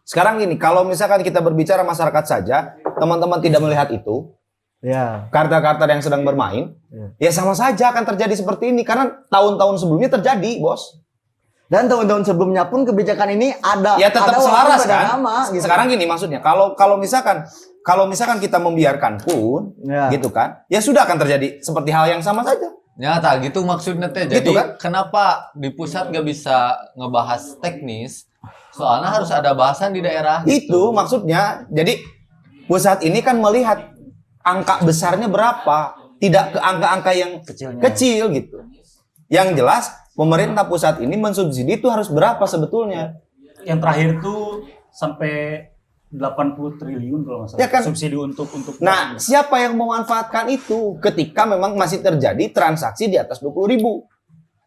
Sekarang gini, kalau misalkan kita berbicara masyarakat saja, teman-teman tidak melihat itu, Ya. kartel-kartel yang sedang bermain, ya sama saja akan terjadi seperti ini karena tahun-tahun sebelumnya terjadi, Bos. Dan tahun-tahun sebelumnya pun kebijakan ini ada. Ya tetap ada selaras waktu, ada kan. nama, gitu. Sekarang gini maksudnya, kalau misalkan kita membiarkan pun, Ya. gitu kan, ya sudah akan terjadi seperti hal yang sama saja. Ya, tak gitu maksudnya teh. Jadi Gitu kan? kenapa di pusat gak bisa ngebahas teknis? Soalnya harus ada bahasan di daerah. Itu maksudnya. Jadi pusat ini kan melihat angka besarnya berapa, tidak ke angka-angka yang Kecilnya. kecil gitu. Yang jelas pemerintah pusat ini mensubsidi itu harus berapa sebetulnya? Yang terakhir tuh sampai 80 triliun kalau nggak salah. Ya kan? Subsidi untuk Nah, siapa yang memanfaatkan itu ketika memang masih terjadi transaksi di atas 20.000?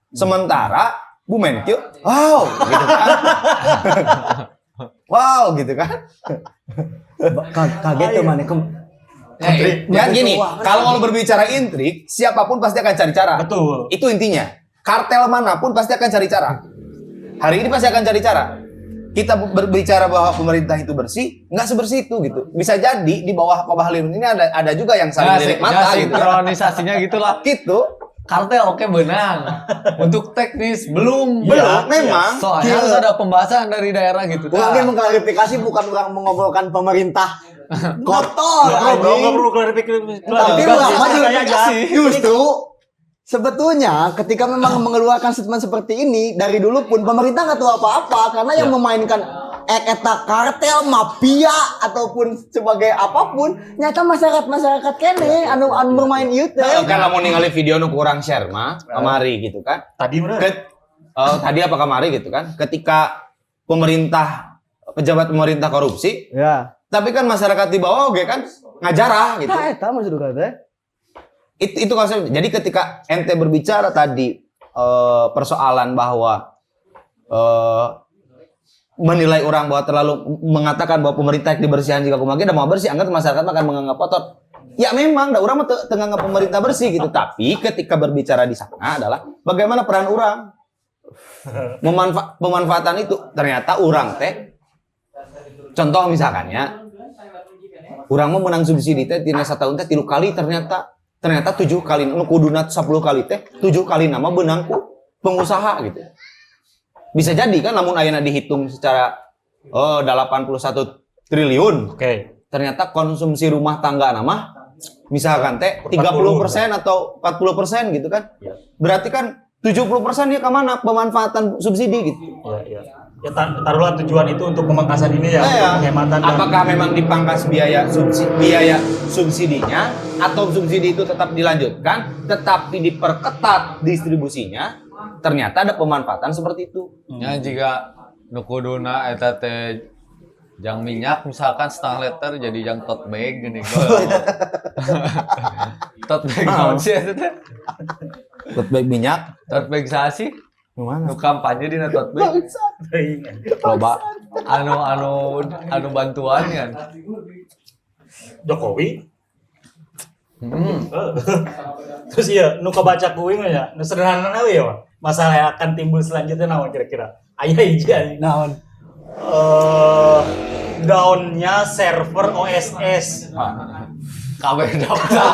Sementara Bu Menkyu, wow, gitu kan? Wow, gitu kan? Kaget tuh mana. Ya gini, kalau berbicara intrik, siapapun pasti akan cari cara. Betul. Itu intinya. Kartel manapun pasti akan cari cara. Hari ini pasti akan cari cara. Kita berbicara bahwa pemerintah itu bersih, nggak sebersih itu gitu. Bisa jadi di bawah Pak Bahlil ini ada juga yang saling lirik mata gitu. Sinkronisasinya gitulah. Gitu. Kartel oke benang. Untuk teknis belum. Belum, memang. Soalnya harus ada pembahasan dari daerah gitu. Orang yang mengklarifikasi bukan orang mengobrolkan pemerintah kotor. Nggak anjing. perlu klarifikasi. Tapi Enggak, ulama enggak, juga enggak. justru sebetulnya ketika memang mengeluarkan statement seperti ini dari dulu pun pemerintah nggak tahu apa-apa karena yang memainkan eta kartel, mafia ataupun sebagai apapun nyata masyarakat kene anu bermain ieu teh. Kalau mau ningali video nu kurang share mah, kamari gitu kan. Tadi mana? Tadi apa kamari gitu kan. Ketika pejabat pemerintah korupsi, Ya. tapi kan masyarakat di bawah oke kan ngajarah gitu. Tah eta maksud teh. Itu konsep. Jadi ketika ente berbicara tadi persoalan bahwa menilai orang bahwa terlalu mengatakan bahwa pemerintah dibersihan jika kumagi udah mau bersih, anggap masyarakat akan menganggap kotor. Ya memang, dah orang mah menganggap pemerintah bersih gitu. Tapi ketika berbicara di sana adalah bagaimana peran orang pemanfaatan itu. Ternyata orang teh, contoh misalkannya Urang mah menang subsidi teh tina satahun teh 3 kali ternyata 7 kali nu kuduna 10 kali teh 7 kali nama benang ku pengusaha gitu. Bisa jadi kan namun ayeuna dihitung secara 81 triliun. Oke. Ternyata konsumsi rumah tangga nama misalkan teh 30% atau 40% gitu kan. Iya. Berarti kan 70% ya ke mana pemanfaatan subsidi gitu. Iya. Ya taruhlah tujuan itu untuk pemangkasan ini ya, Nah, ya. untuk penghematan. Apakah memang dipangkas biaya subsidinya atau subsidi itu tetap dilanjutkan tetapi diperketat distribusinya? Ternyata ada pemanfaatan seperti itu. Ya jika nu kuduna eta teh jang minyak misalkan setengah liter jadi jang tote bag gini. Tote bag naon sih eta teh? Tote bag minyak Tote bag saha sih? gimana? Nu kampanye dina tote bag. Loba. Anu bantuan kan. Jokowi. Terus iya, nu kebaca kuing ya, nu sederhana we ya. Masalah yang akan timbul selanjutnya naon kira-kira? Aya hiji aya. Naon? Downnya server OSS. Kabeh daftar.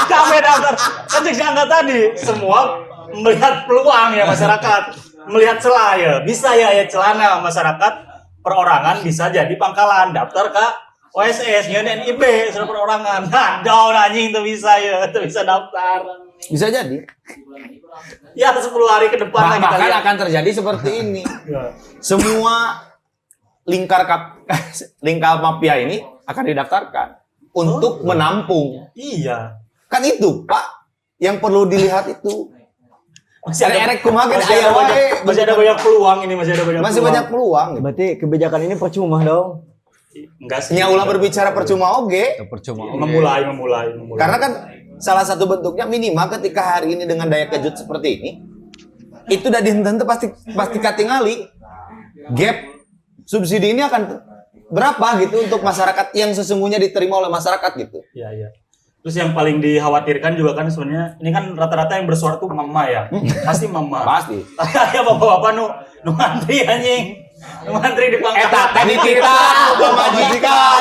Kami daftar. Kan cek diangkat tadi, semua melihat peluang ya masyarakat, melihat celah ya. Bisa ya celana masyarakat perorangan bisa jadi pangkalan daftar ke OSS, nyeun NIB sudah perorangan. Nah, down anjing tuh bisa ya, tuh bisa daftar. Bisa jadi. Ya 10 hari ke depan lah kita Bahkan lihat. akan terjadi seperti ini. Ya. Semua lingkar mafia ini akan didaftarkan untuk menampung. Iya. Kan itu, Pak, yang perlu dilihat itu. Erek kumaha ge masih aya wae. masih ada banyak peluang ini, masih ada banyak Masih peluang. banyak peluang. Berarti kebijakan ini percuma dong. Enggak sih. Nya ulah berbicara percuma oge. Percuma. Memulai. Karena kan salah satu bentuknya minimal ketika hari ini dengan daya kejut seperti ini, itu udah dihenteu pasti katingali. Gap subsidi ini akan berapa gitu untuk masyarakat yang sesungguhnya diterima oleh masyarakat gitu. Iya. Terus yang paling dikhawatirkan juga kan sebenarnya ini kan rata-rata yang bersuara tuh mama ya. Pasti mama. Pasti. Ya bapak-bapak nu ngantri anjing. Nu ngantri di pangkalan. Eta teh kita pemajikan.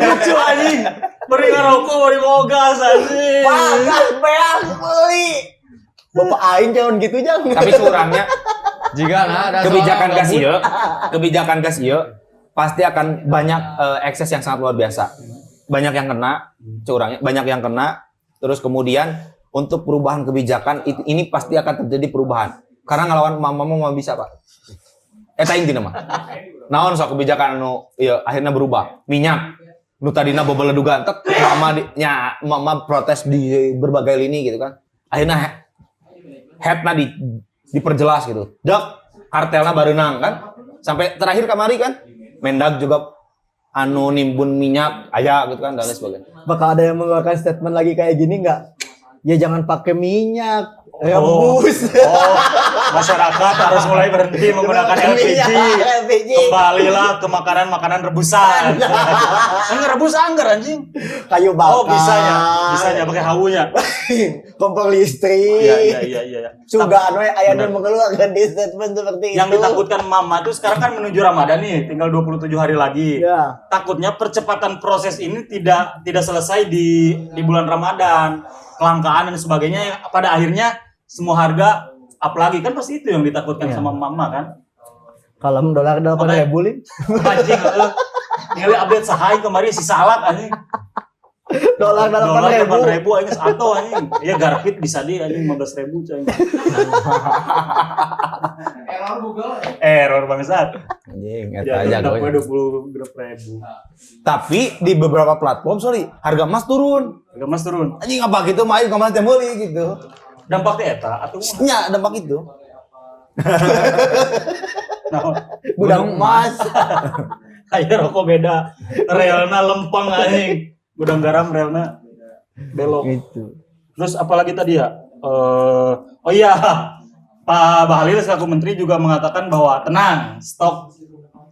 Lucu anjing. Beri ngerokok, beri mogas anjing. Pakas beak beli. Bapak aing jangan gitu jangan. Tapi curangnya Jika ada kebijakan gas ieu pasti akan banyak ekses yang sangat luar biasa. Banyak yang kena, curangnya banyak yang kena. Terus kemudian untuk perubahan kebijakan ini pasti akan terjadi perubahan. Karena ngelawan mama mau bisa, Pak. Eta intina mah. Naon sok kebijakan anu ieu akhirnya berubah. Minyak nu tadina bebeledugan tek mama protes di berbagai lini gitu kan. Akhirnya headna diperjelas gitu. Dek, kartelna bareunang kan. Sampai terakhir kamari kan Mendag juga anu nimbun minyak aya gitu kan dan lain sebagainya. Bakal ada yang mengeluarkan statement lagi kayak gini nggak? Ya jangan pakai minyak. Oh, Rebus. masyarakat harus mulai berhenti menggunakan LPG. Kembalilah ke makanan rebusan. Anggar rebus anggar anjing. Kayu bakar. Oh, bisa ya pakai hawunya. Kompor listrik. Iya. Juga anu aya yang mengeluarkan di statement seperti itu. Yang ditakutkan mama tuh sekarang kan menuju Ramadan nih, tinggal 27 hari lagi. Ya. Takutnya percepatan proses ini tidak selesai di bulan Ramadan. Kelangkaan dan sebagainya yang pada akhirnya semua harga apalagi kan pasti itu yang ditakutkan sama mama kan. Kalau dolar 8.000 lin. Anjing ningali update sahay kemarin si salak anjing. Dolar 8.000. 8.000 anjing atau anjing. Ya Garpit bisa di anjing 15.000 coy. Error bangsat. Anjing Ya eta aja udah gue. 20.000. Tapi di beberapa platform harga emas turun. Harga emas turun. Anjing apa gitu mah aing kemana teh meuli gitu. Dampaknya eta atau Nya dampak itu. nah, Gudang emas. Ayo rokok beda. Relna lempeng anjing. Gudang garam relna belok. Gitu. Terus apalagi tadi ya? Oh iya, Pak Bahlil selaku menteri juga mengatakan bahwa tenang, stok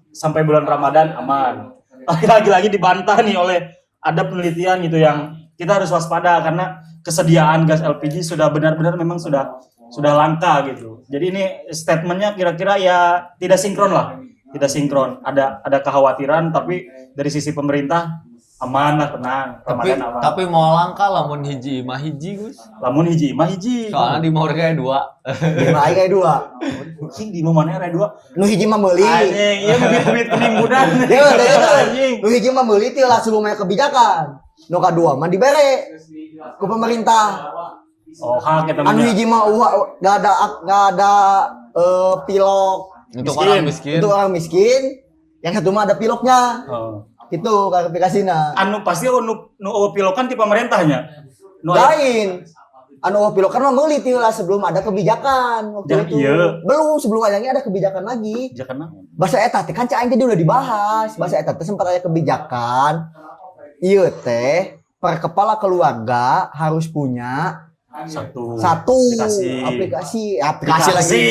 sampai bulan Ramadan aman. Tapi lagi-lagi dibantah nih oleh ada penelitian gitu yang kita harus waspada karena kesediaan gas LPG sudah benar-benar memang sudah langka gitu. Jadi ini statementnya kira-kira ya tidak sinkron lah, tidak sinkron. Ada kekhawatiran tapi dari sisi pemerintah Aman lah, tenang. Tapi Ramadan aman. tapi mau langka lamun hiji imah hiji Gus. Lamun hiji mah hiji. Soalnya di mau kayak dua. Lima aing kayak dua. Sing di mana ada dua. Nu hiji mah meuli. Anjing, iya bibit-bibit penimbunan. Anjing. Nu hiji mah meuli teh langsung lumayan kebijakan. Nu kadua mah dibere ku pemerintah. Oh, hak kita Anu punya. hiji mah enggak ada pilok Untuk orang miskin. untuk orang miskin. Yang satu mah ada piloknya. Oh. Gitu klarifikasina. Anu pasti nu pilokan ti pemerintahnya. Nu Lain. Anu pilokan mah meuli teh lah sebelum ada kebijakan waktu Yang itu. iya. Belum sebelum adanya ada kebijakan lagi. jangan naon. Bahasa eta teh kan cai tadi udah dibahas. Bahasa eta teh sempat ada kebijakan. Ieu teh per kepala keluarga harus punya Satu aplikasi Dikasih. lagi.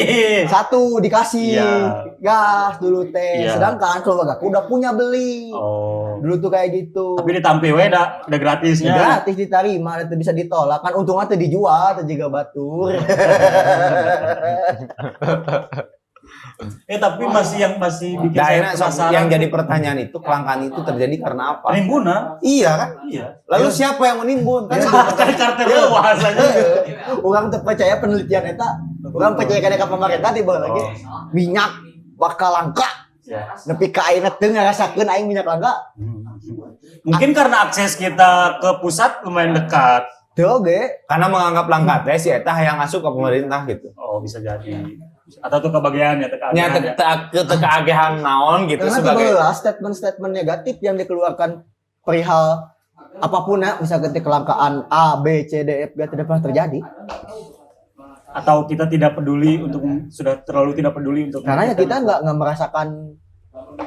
Satu dikasih Iya. gas dulu teh. Iya. Sedangkan keluarga udah punya beli. Oh. Dulu tuh kayak gitu. Tapi ditampi we da gratisnya. Gratis diterima, itu bisa ditolak kan untungnya tuh dijual, tuh juga batur. Tapi masih bikin Nah, saya enak, penasaran. yang jadi pertanyaan itu kelangkaan itu terjadi karena apa? Penimbunan. Iya kan? Iya. Lalu siapa yang menimbun? Kan Kan kartel bahasanya. Orang terpercaya penelitian eta, orang percaya ke pemerintah tiba lagi minyak bakal langka. Ya. Nepi ka ayeuna teu ngarasakeun aing minyak langka. Mungkin karena akses kita ke pusat lumayan dekat. Teu oge. karena menganggap langka teh si eta yang asup ke pemerintah gitu. Oh, bisa jadi. Atau tuh kebagian ya, Nya keagehan naon gitu Karena sebagai sebagai statement-statement negatif yang dikeluarkan perihal apapun ya, misalnya kelangkaan A, B, C, D, F, G tidak pernah terjadi. atau kita tidak peduli untuk sudah terlalu tidak peduli untuk Karena ya kita nggak merasakan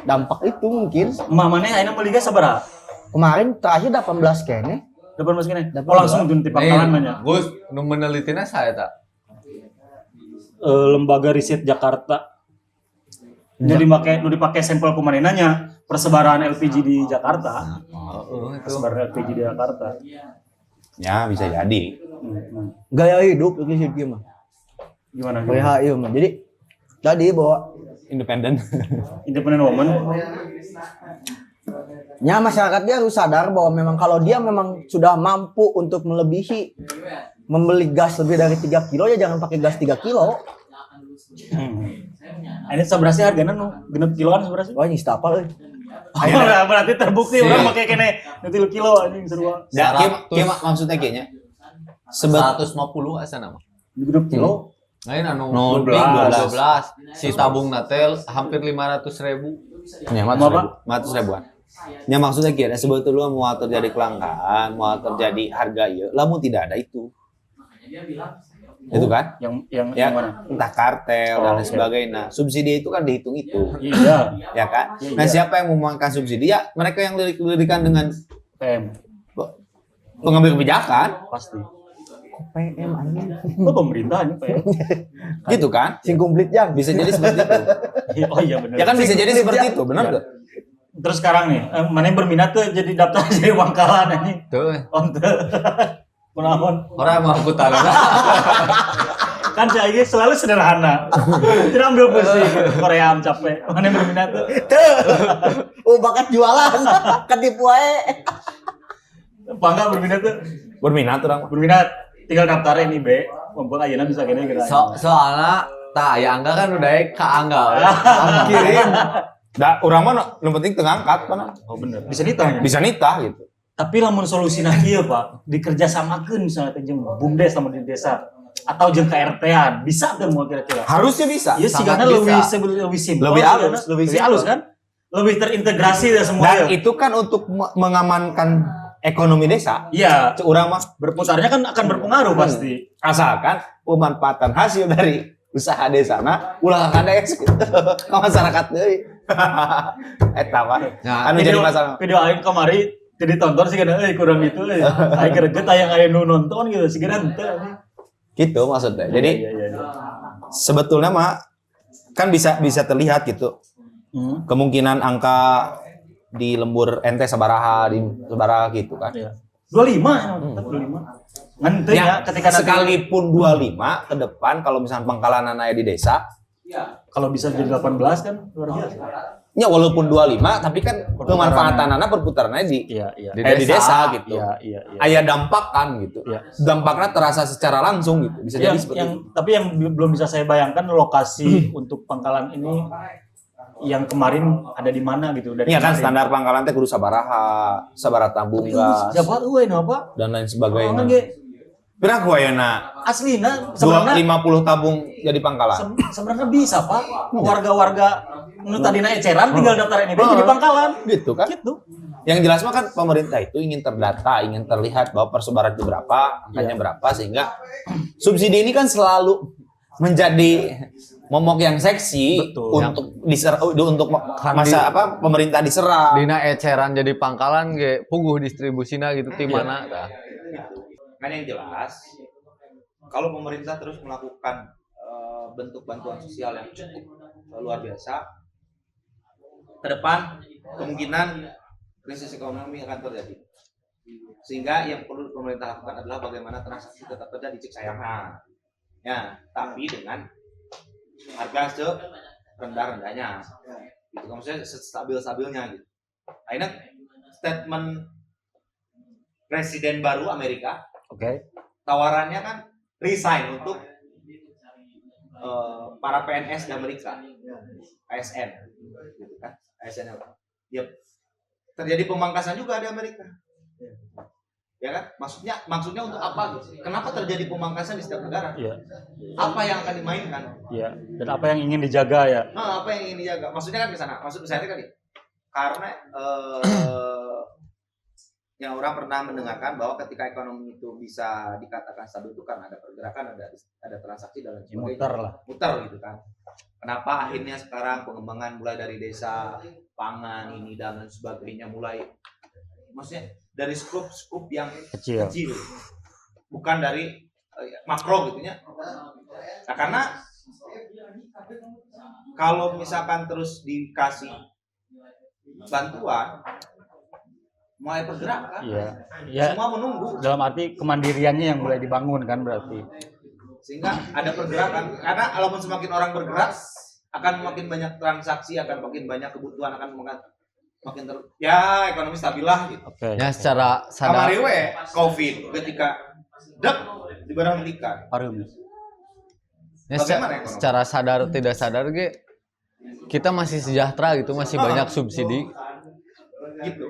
dampak itu mungkin. mamane ayeuna meuli ge sabaraha? Kemarin terakhir 18 kene. Depan mas kene. Dapat Oh, langsung tuh di pangkalan banyak. Gus, nu menelitina saya tak. Lembaga riset Jakarta. Nu dipakai sampel kumanehna persebaran LPG di Jakarta. Itu. Persebaran LPG di Jakarta. ya bisa jadi. Gaya hidup itu sih gimana? Gimana? PHI mah. Jadi tadi bahwa Independen. Independent woman. nya masyarakat dia harus sadar bahwa memang kalau dia memang sudah mampu untuk melebihi membeli gas lebih dari 3 kilo ya jangan pakai gas 3 kilo. Ini seberapa harganya nu? Genep kiloan seberapa? Wah, ini stapal. Berarti terbukti orang pakai kene 3 kilo anjing seru. Ya, maksudnya kayaknya 150 asa nama. Genep kilo. Lain anu No, 12. Si tabung natel hampir 500.000. Ya, ratus ribuan. Ya maksudnya kira sebetulnya mau terjadi kelangkaan, mau terjadi harga ya, lamun tidak ada itu. Itu kan? Yang Ya, mana? entah kartel dan lain oke. sebagainya. Subsidi itu kan dihitung itu. Iya. Ya kan? Iya, Nah, iya. siapa yang memuangkan subsidi? Ya, mereka yang didirikan dengan PM pengambil kebijakan, pasti. PM anjing. Oh, pemerintahnya PM. gitu kan? Sing komplit yang. Bisa jadi seperti itu. Oh iya benar. Ya kan bisa jadi seperti itu, benar Iya. nggak? Terus sekarang nih, mana yang berminat tuh jadi daftar jadi Bangkalan anjing. Tuh. Onte. Kunaon? Orang mau aku tahu. Kan saya ini selalu sederhana. Tidak ambil pusing. Korea capek. Mana yang berminat tuh? Bakat jualan. Ketipu ae. Bangga berminat tuh. Berminat orang. Berminat. Tinggal daftarin nih, B. Mumpung ayeuna bisa gini gitu. Soalnya tak ya angga kan udah ke angga. Kirim. Da, orang mah yang penting tengah angkat mana? Oh bener. Bisa ditanya. Bisa nitah gitu. Tapi lamun solusina kieu, Pak, dikerjasamakeun misalnya teh jeung BUMDes sama di desa atau jeung KRT-an, bisa teu moal kira-kira? Harusnya bisa. Iya sih sangat karena bisa. lebih simpel, Lebih halus, sigana. lebih lebih halus kan? Lebih terintegrasi ya semua. Dan itu kan untuk mengamankan ekonomi desa. Iya, Orang mah berputarnya kan akan berpengaruh pasti. asalkan pemanfaatan hasil dari usaha desa ulah kades gitu. Ke masyarakat deui. Eta mah. Nah, Anu jadi masalah. Video aing kamari jadi tonton sih kan kurang gitu aing greget aya nu nonton gitu sih kan henteu anjing. Gitu maksudnya. Jadi Iya. sebetulnya mah kan bisa terlihat gitu. Kemungkinan angka di lembur ente sabaraha di sabaraha gitu kan. Iya. 25 tetap 25. Ngan teu ya ketika nanti sekalipun 25 ke depan kalau misalnya pangkalan aya di desa kalau bisa jadi 18 kan luar biasa. Ya walaupun 25 tapi kan pemanfaatanana perputarannya di Iya, iya. di desa gitu. Iya, iya, iya. Aya dampak kan gitu. Iya. Dampaknya terasa secara langsung gitu. Bisa jadi seperti itu. Tapi yang belum bisa saya bayangkan lokasi untuk pangkalan ini yang kemarin ada di mana gitu dari Iya kan kemarin. standar pangkalan teh kudu sabaraha, sabaraha tabung gas Siapa euy nu apa? dan lain sebagainya. Orang ge Pira ku ayeuna aslina sebenarnya 50 tabung jadi pangkalan. sebenarnya bisa Pak. Warga-warga nu tadina eceran tinggal daftar NIB jadi pangkalan. Gitu kan? Gitu. Yang jelas mah kan pemerintah itu ingin terdata, ingin terlihat bahwa persebaran itu berapa, angkanya berapa sehingga subsidi ini kan selalu menjadi momok yang seksi Betul. untuk untuk masa apa pemerintah diserang. Dina eceran jadi pangkalan ge puguh distribusina gitu ti mana tah. Kan yang jelas kalau pemerintah terus melakukan bentuk bantuan sosial yang cukup luar biasa, ke depan kemungkinan krisis ekonomi akan terjadi. Sehingga yang perlu pemerintah lakukan adalah bagaimana transaksi tetap terjadi cek sayangan. Ya, tapi dengan harga serendah-rendahnya. Gitu, maksudnya stabil-stabilnya gitu. Akhirnya statement presiden baru Amerika, Oke. tawarannya kan resign untuk para PNS di Amerika, ASN, gitu kan, ASN apa? Yep. Terjadi pemangkasan juga di Amerika, ya kan? Maksudnya untuk apa? Kenapa terjadi pemangkasan di setiap negara? Iya. Apa yang akan dimainkan? Iya. Dan apa yang ingin dijaga ya? Nah, apa yang ingin dijaga? Maksudnya kan ke sana. Maksud saya tadi karena yang orang pernah mendengarkan bahwa ketika ekonomi itu bisa dikatakan stabil itu karena ada pergerakan, ada transaksi dan lain sebagainya. Muter lah. Muter gitu kan. Kenapa akhirnya sekarang pengembangan mulai dari desa, pangan ini dan lain sebagainya mulai, maksudnya dari skup yang kecil, bukan dari makro gitu ya. Nah, karena kalau misalkan terus dikasih bantuan, mulai pergerakan, Iya. semua menunggu, Dalam arti kemandiriannya yang mulai dibangun kan berarti. sehingga ada pergerakan. Karena walaupun semakin orang bergerak, akan makin banyak transaksi, akan makin banyak kebutuhan, akan makin ya ekonomi stabil lah gitu. Oke. Ya secara sadar Kamari we COVID ketika diberhentikan. Parum. ya, Bagaimana ekonomi? secara sadar tidak sadar ge kita masih sejahtera gitu, masih banyak subsidi. Gitu.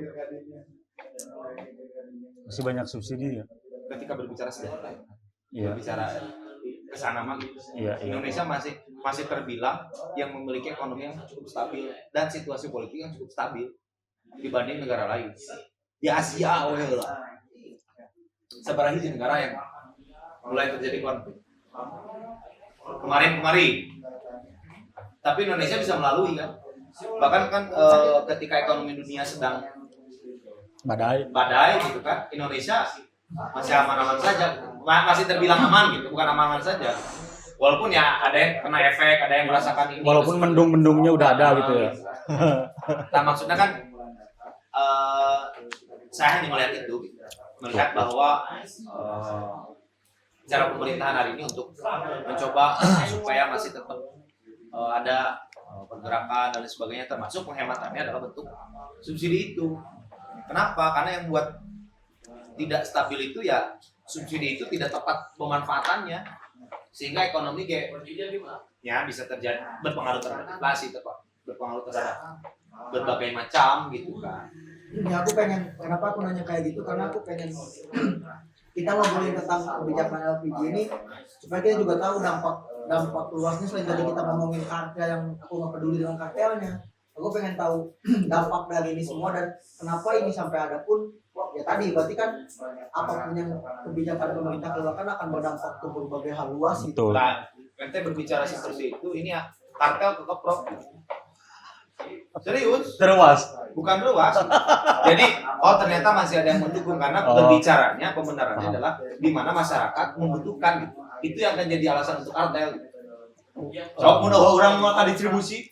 Masih banyak subsidi ya. Ketika berbicara sejahtera, Iya. berbicara kesana mah gitu. Iya, iya. Indonesia masih terbilang yang memiliki ekonomi yang cukup stabil dan situasi politik yang cukup stabil dibanding negara lain. Di Asia lah. Seberapa hiji negara yang mulai terjadi konflik. Kemarin. Tapi Indonesia bisa melalui kan. Bahkan kan ketika ekonomi dunia sedang badai gitu kan, Indonesia masih aman-aman saja, masih terbilang aman gitu, bukan aman saja. Walaupun ya ada yang kena efek, ada yang merasakan ini. Walaupun mendung-mendungnya udah ada gitu ya. Nah maksudnya kan saya hanya melihat itu, melihat bahwa cara pemerintahan hari ini untuk mencoba supaya masih tetap ada pergerakan dan sebagainya, termasuk penghematannya adalah bentuk subsidi itu. Kenapa? Karena yang buat tidak stabil itu ya subsidi itu tidak tepat pemanfaatannya, sehingga ekonomi kayak ya bisa terjadi berpengaruh terhadap inflasi, berpengaruh terhadap berbagai macam gitu kan. Ya aku pengen, kenapa aku nanya kayak gitu, karena aku pengen kita ngobrolin tentang kebijakan LPG ini supaya kita juga tahu dampak luasnya. Selain tadi kita ngomongin kartel yang aku nggak peduli dengan kartelnya, aku pengen tahu dampak dari ini semua dan kenapa ini sampai ada pun ya tadi berarti kan apapun yang kebijakan pemerintah keluarkan akan berdampak ke berbagai hal luas gitu. Betul. Nah, ente berbicara seperti itu, ini ya kartel kekeprok. Serius? Terwas. Bukan luas. Jadi, ternyata masih ada yang mendukung karena berbicaranya pembenarannya adalah di mana masyarakat membutuhkan gitu. Itu yang akan jadi alasan untuk kartel. Sok mun orang mau distribusi.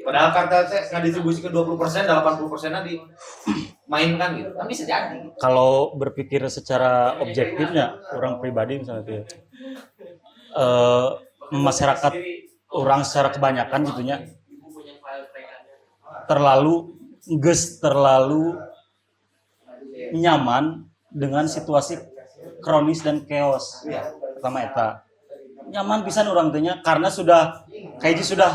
Padahal kartel teh ngadistribusi ke 20%, 80%-nya dimainkan gitu. Kan bisa jadi. Kalau berpikir secara objektifnya, orang pribadi misalnya tuh ya, masyarakat orang secara kebanyakan gitunya terlalu nyaman dengan situasi kronis dan chaos. Pertama eta. Nyaman pisan orang tanya karena sudah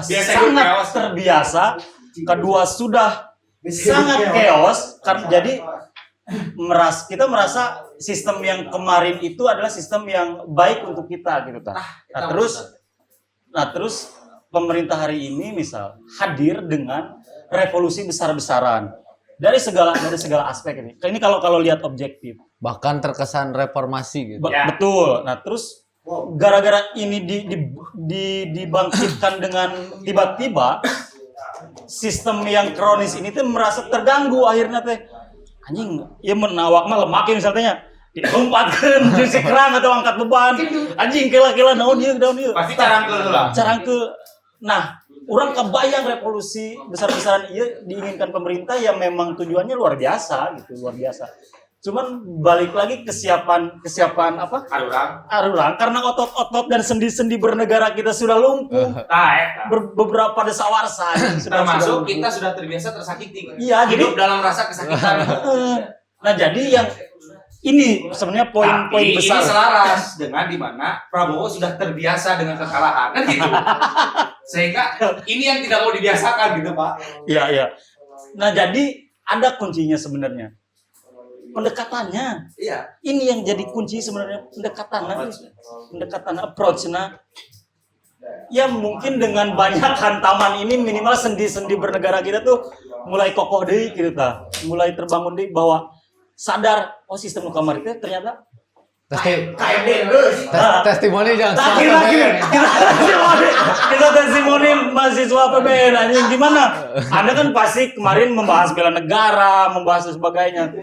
sangat terbiasa. Kedua sudah sangat chaos jadi kita merasa sistem yang kemarin itu adalah sistem yang baik untuk kita gitu kan. Nah terus pemerintah hari ini misal hadir dengan revolusi besar-besaran dari segala aspek ini. Ini kalau lihat objektif. Bahkan terkesan reformasi gitu. Betul. Nah terus gara-gara ini dibangkitkan dengan tiba-tiba sistem yang kronis ini tuh merasa terganggu akhirnya teh anjing ya menawak mah lemak misalnya dilompatkeun di kerang atau angkat beban anjing kela-kela naon ieu Pasti carangkeun lah. Nah orang kebayang revolusi besar-besaran iya diinginkan pemerintah yang memang tujuannya luar biasa. Cuman balik lagi kesiapan apa? Arurang karena otot-otot dan sendi-sendi bernegara kita sudah lumpuh. Beberapa dasawarsa Termasuk kita sudah terbiasa tersakiti. Iya, hidup dalam rasa kesakitan. Nah, jadi yang ini sebenarnya poin-poin besar. Ini selaras dengan di mana Prabowo sudah terbiasa dengan kekalahan kan gitu. Sehingga ini yang tidak mau dibiasakan gitu, Pak. Iya. Nah, jadi ada kuncinya sebenarnya. Pendekatannya. Iya. Ini yang jadi kunci sebenarnya pendekatan approach-nya. Ya mungkin dengan banyak hantaman ini minimal sendi-sendi bernegara kita tuh mulai kokoh deui gitu tah. Mulai terbangun deui bahwa sadar sistem kamar itu ternyata testimoni jangan kita testimoni mahasiswa PBN anjing gimana? Anda kan pasti kemarin membahas bela negara, membahas sebagainya.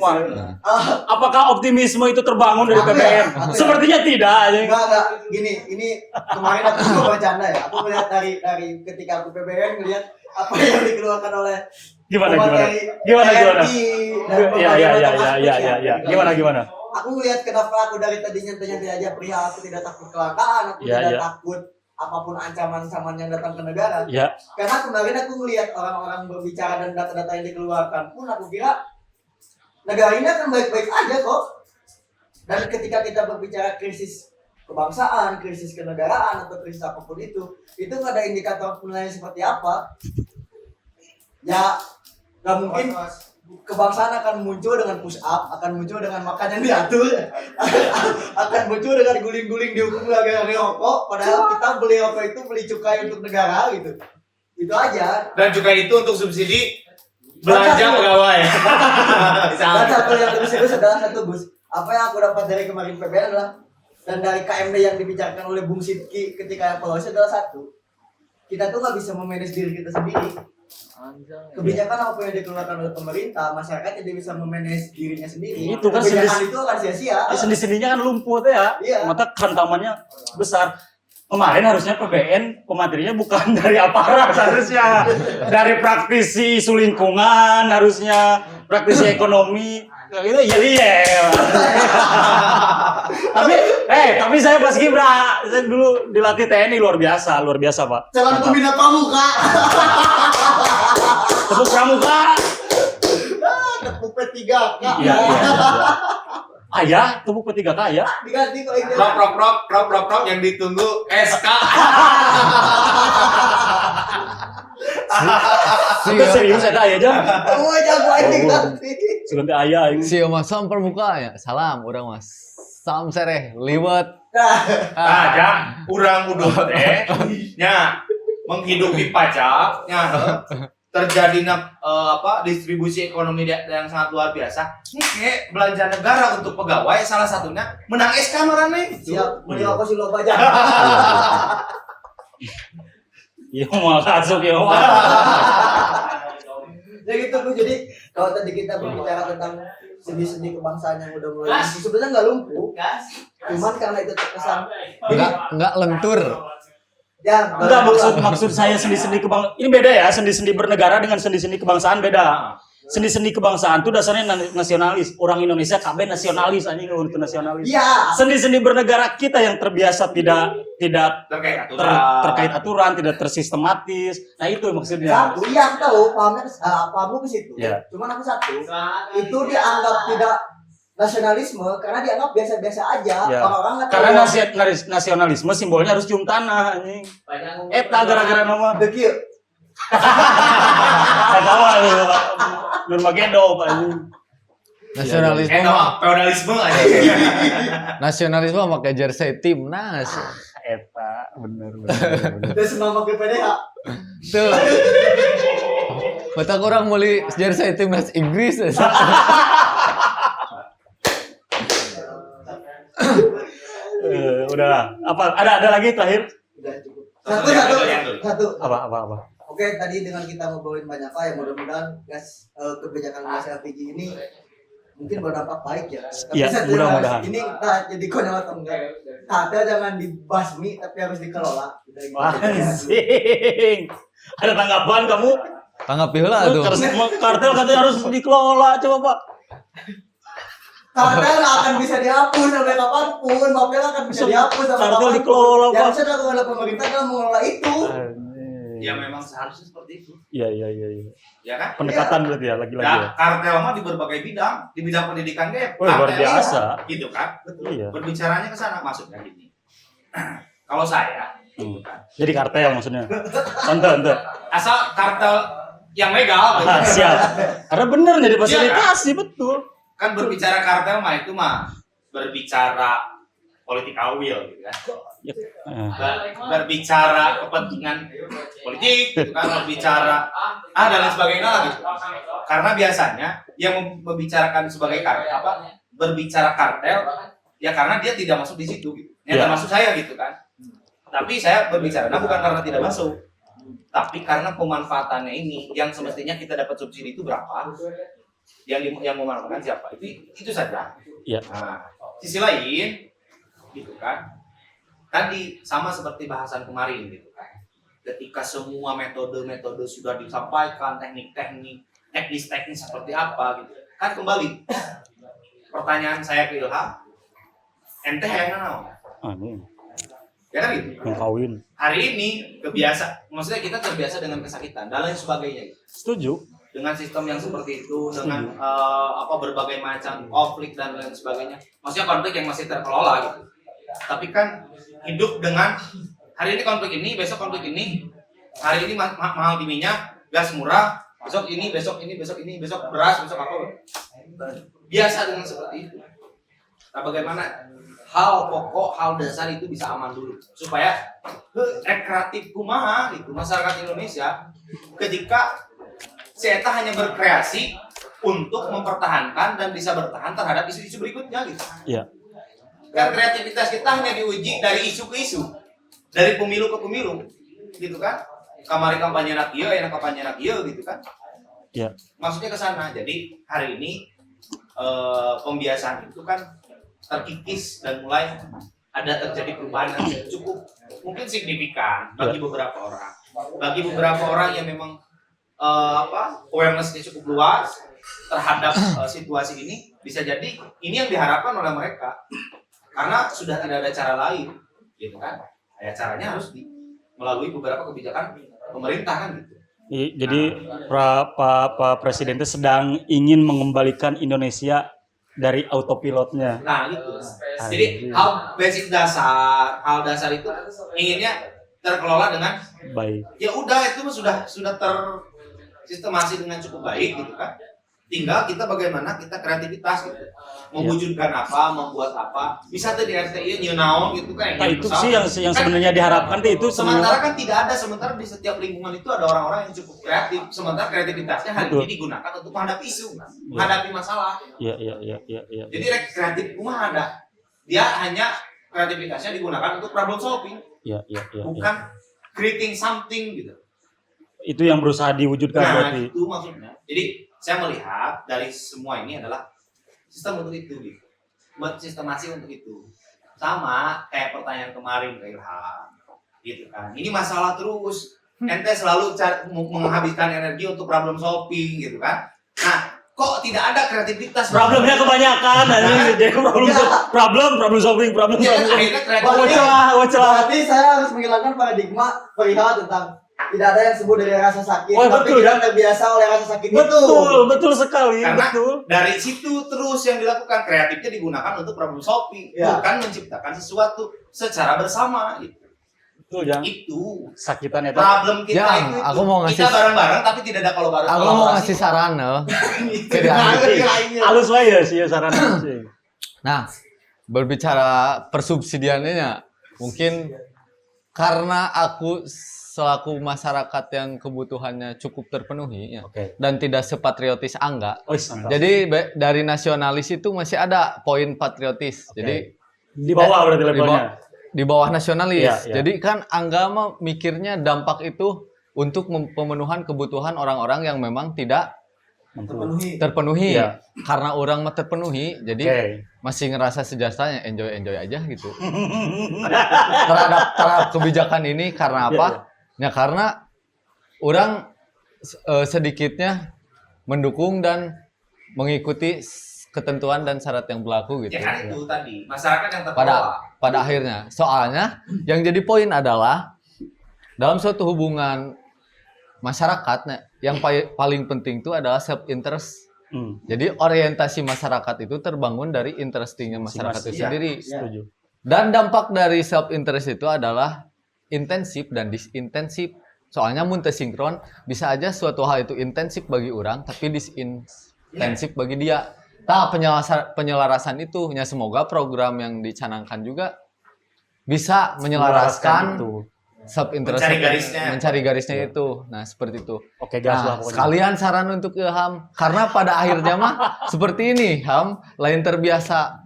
Apakah optimisme itu terbangun dari PBN? Sepertinya tidak. Enggak. Gini, ini kemarin aku bercanda ya. Aku melihat dari ketika aku PBN melihat apa yang dikeluarkan oleh Gimana? Gimana? Aku melihat kenapa aku dari tadinya aja perihal aku tidak takut kecelakaan, aku tidak takut apapun ancaman-ancaman yang datang ke negara. Karena kemarin aku melihat orang-orang berbicara dan data-data yang dikeluarkan pun aku kira negara ini akan baik-baik aja kok. Dan ketika kita berbicara krisis kebangsaan, krisis kenegaraan atau krisis apapun itu nggak ada indikator penilaian seperti apa. Ya, nggak mungkin kebangsaan akan muncul dengan push up, akan muncul dengan makan yang diatur, akan muncul dengan guling-guling dihukum gara-gara rokok, padahal kita beli rokok itu beli cukai untuk negara gitu. Itu aja. Dan cukai itu untuk subsidi belanja pegawai. Dan satu yang lebih serius adalah satu Gus. Apa yang aku dapat dari kemarin PBN adalah dan dari KMD yang dibicarakan oleh Bung Sidki ketika evaluasi adalah satu. Kita tuh nggak bisa memanage diri kita sendiri. Kebijakan apa yang dikeluarkan oleh pemerintah, masyarakat tidak bisa memanage dirinya sendiri. Itu kan kebijakan itu akan sia-sia. Sendi-sendinya kan lumpuh tuh ya. Iya. Maka hantamannya besar. Kemarin harusnya PBN pematerinya bukan dari aparat, harusnya dari praktisi isu lingkungan, harusnya praktisi ekonomi. Itu iya. tapi saya pas Gibra, saya dulu dilatih TNI luar biasa Pak. Calon pembina pramuka. Tepuk pramuka. Tepuk P3K. Iya. Ayah, tepuk P3K ya. Diganti kok itu. Prok yang ditunggu SK. Itu serius ada ayah aja. Semua jago aja ganti. Seganti ayah. Si Mas Sam permuka ya. Salam urang Mas. Salam sereh liwet. Jang urang udung teh nya menghidupi pajak nya terjadi distribusi ekonomi yang sangat luar biasa. Ini kayak belanja negara untuk pegawai salah satunya menang SK marane. Siap, beli apa sih lo pajak? Iya mau masuk ya. Ya gitu Bu. Jadi kalau tadi kita berbicara tentang sendi-sendi kebangsaan yang udah mulai sebenarnya nggak lumpuh, cuman karena itu terkesan nggak lentur. Ya, enggak maksud saya sendi-sendi kebangsaan. Ini beda ya, sendi-sendi bernegara dengan sendi-sendi kebangsaan beda. Sendi-sendi kebangsaan tuh dasarnya nasionalis. Orang Indonesia kabeh nasionalis anjing untuk nasionalis. Iya. Sendi-sendi bernegara kita yang terbiasa tidak terkait aturan, tidak tersistematis. Nah itu maksudnya. Satu, iya aku tahu, pahammu ke situ. Iya. Cuman aku satu, itu dianggap tidak nasionalisme karena dianggap biasa-biasa aja. Ya. Orang-orang nggak tahu. Karena nasionalisme simbolnya harus cium tanah anjing. Eta gara-gara nama. Dekil. Ketawa lu. Nurmagedon anjing. Nasionalisme mah feudalisme aja. nasionalisme pakai jersey timnas. Eta bener. Dan semua pakai PDH. Tuh. Mata kurang beli jersey timnas Inggris. Udah. Apa ada lagi terakhir? Udah cukup. Satu. Apa? Oke, tadi dengan kita ngobrolin banyak hal, ya mudah-mudahan kebijakan gas LPG ini mungkin berdampak baik ya. Tapi Iya, satu mudah-mudahan. ini entah jadi konyol atau enggak. Kartel jangan dibasmi tapi harus dikelola. Udah gitu. Anjing. Ada tanggapan kamu? Tanggapi heula tuh. Kartel katanya harus dikelola, coba Pak. Kartel nggak akan bisa dihapus sampai kapanpun, mafia nggak akan bisa dihapus sampai Kartel kapanpun. dikelola, Pak. Yang harusnya dilakukan oleh pemerintah adalah mengelola itu. Ya memang seharusnya seperti itu. Iya. Ya kan? Pendekatan berarti ya, lagi-lagi ya. Nah, kartel mah di berbagai bidang, di bidang pendidikan kayak Oh, luar biasa. gitu kan? Betul. Iya. Berbicaranya ke sana maksudnya gini. Kalau saya, gitu kan. Jadi kartel maksudnya. Ente. Asal kartel yang legal, gitu. Siap. Karena bener jadi fasilitasi, betul. Kan berbicara kartel mah itu mah berbicara political will gitu kan. Berbicara kepentingan politik gitu kan, berbicara dan lain sebagainya lah gitu. Karena biasanya yang membicarakan sebagai kartel berbicara kartel ya karena dia tidak masuk di situ gitu. Ya termasuk saya gitu kan. Tapi saya berbicara bukan karena tidak masuk. Tapi karena pemanfaatannya ini yang semestinya kita dapat subsidi itu berapa? Yang memanfaatkan siapa? Itu saja. Iya. Nah, sisi lain gitu kan. Tadi sama seperti bahasan kemarin gitu kan. Ketika semua metode-metode sudah disampaikan, teknis-teknis seperti apa gitu. Kan kembali pertanyaan saya ke Ilham, ente yang naon? Ya kan gitu. Yang kawin. Hari ini maksudnya kita terbiasa dengan kesakitan dan lain sebagainya gitu. Setuju. Dengan sistem yang seperti itu, dengan berbagai macam konflik dan lain sebagainya. Maksudnya konflik yang masih terkelola gitu. Tapi kan hidup dengan hari ini konflik ini, besok konflik ini, hari ini mahal di minyak, gas murah, besok ini, besok beras, besok apa? Biasa dengan seperti itu. Nah, bagaimana hal pokok, hal dasar itu bisa aman dulu supaya rekreatif kumaha gitu masyarakat Indonesia ketika saya hanya berkreasi untuk mempertahankan dan bisa bertahan terhadap isu-isu berikutnya gitu. Iya. Kan kreativitas kita hanya diuji dari isu ke isu, dari pemilu ke pemilu, gitu kan? Kamari kampanye nak ieu, enak kampanye nak ieu, gitu kan? Iya. Maksudnya ke sana. Jadi hari ini pembiasaan itu kan terkikis dan mulai ada terjadi perubahan yang cukup mungkin signifikan bagi beberapa orang. Bagi beberapa orang yang memang awareness-nya cukup luas terhadap situasi ini, bisa jadi ini yang diharapkan oleh mereka karena sudah tidak ada cara lain gitu kan. Ya caranya harus melalui beberapa kebijakan pemerintah kan gitu. Jadi Pak Presiden itu sedang ingin mengembalikan Indonesia dari autopilotnya. Nah gitu. Jadi hal hal dasar itu inginnya terkelola dengan baik. Ya udah itu sudah tersistemasi dengan cukup baik gitu kan. Tinggal kita bagaimana kita kreativitas gitu. Mewujudkan apa, membuat apa. Bisa tuh di RTI nyeun naon gitu kan. Nah, itu sih yang sebenarnya diharapkan tuh itu sementara kan tidak ada, sementara di setiap lingkungan itu ada orang-orang yang cukup kreatif. Sementara kreativitasnya hari ini digunakan untuk menghadapi isu, menghadapi masalah. Iya. Jadi kreatif kumaha ada. Dia hanya kreativitasnya digunakan untuk problem solving. Iya. Bukan creating something gitu. Itu yang berusaha diwujudkan berarti. Itu maksudnya. Jadi saya melihat dari semua ini adalah sistem untuk itu gitu. Sistemasi untuk itu. Sama kayak pertanyaan kemarin ke Ilham. Gitu kan. Ini masalah terus. Ente selalu menghabiskan energi untuk problem solving gitu kan. Nah, kok tidak ada kreativitas? Problemnya kebanyakan anjing. Jadi problem solving. Ya, kan akhirnya kreativitas. Berarti saya harus menghilangkan paradigma perihal tentang tidak ada yang sembuh dari rasa sakit, Oh, tapi betul, kita ya? terbiasa oleh rasa sakit itu. Betul sekali. Karena Betul. dari situ terus yang dilakukan, kreatifnya digunakan untuk problem solving, Ya. bukan menciptakan sesuatu secara bersama. Betul, Jang. Itu Sakitan eta. problem kita Yang, itu. aku mau ngasih- Kita bareng-bareng tapi tidak ada kalau bareng. Aku mau ngasih saran ke dia. Halus wae ya sih saran sih. Nah, berbicara persubsidiannya, mungkin karena aku selaku masyarakat yang kebutuhannya cukup terpenuhi ya, Oke. dan tidak sepatriotis Angga. Oh, mantap. Jadi dari nasionalis itu masih ada poin patriotis. Oke. Jadi Di bawah berarti di levelnya. bawah, di bawah nasionalis. Iya, iya. Jadi kan Angga mah mikirnya dampak itu untuk pemenuhan kebutuhan orang-orang yang memang tidak terpenuhi. Iya. Karena orang mah terpenuhi, jadi Oke. masih ngerasa sejahteranya, enjoy aja gitu. terhadap kebijakan ini karena apa? Iya, Ya karena orang sedikitnya mendukung dan mengikuti ketentuan dan syarat yang berlaku gitu. Ya kan itu tadi, masyarakat yang terbawa. Pada akhirnya, soalnya yang jadi poin adalah dalam suatu hubungan masyarakat, yang paling penting itu adalah self interest. Jadi orientasi masyarakat itu terbangun dari interestingnya masyarakat itu Iya, sendiri. Setuju. Dan dampak dari self interest itu adalah intensif dan disintensif. Soalnya mun teu sinkron, bisa aja suatu hal itu intensif bagi orang tapi disintensif bagi dia. Nah, penyelarasan itu ya semoga program yang dicanangkan juga bisa menyelaraskan itu. self interest, mencari garisnya itu. Nah, seperti itu. Oke, gas lah Nah, pokoknya. sekalian saran untuk Ilham, karena pada akhirnya mah seperti ini, Ham, lain terbiasa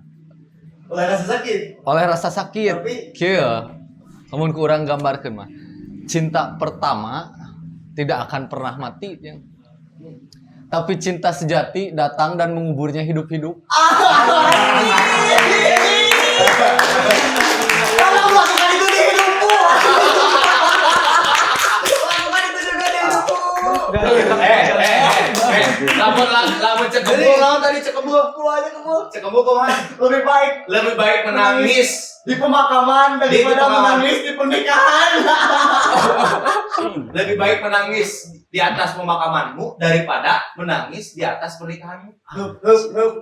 Oleh rasa sakit. oleh rasa sakit. Tapi- Kieu. Namun kurang gambarkeun mah. Cinta pertama tidak akan pernah mati, ya. Tapi cinta sejati datang dan menguburnya hidup-hidup. Kamu melakukan itu di hidupmu. Lakukan itu juga di hidupmu. Lamun Jadi lawan tadi cekembul, aja kebul. cekembu kumaha? Lebih baik menangis Di pemakaman daripada pemakaman. menangis di pernikahan. Lebih baik menangis di atas pemakamanmu daripada menangis di atas pernikahanmu.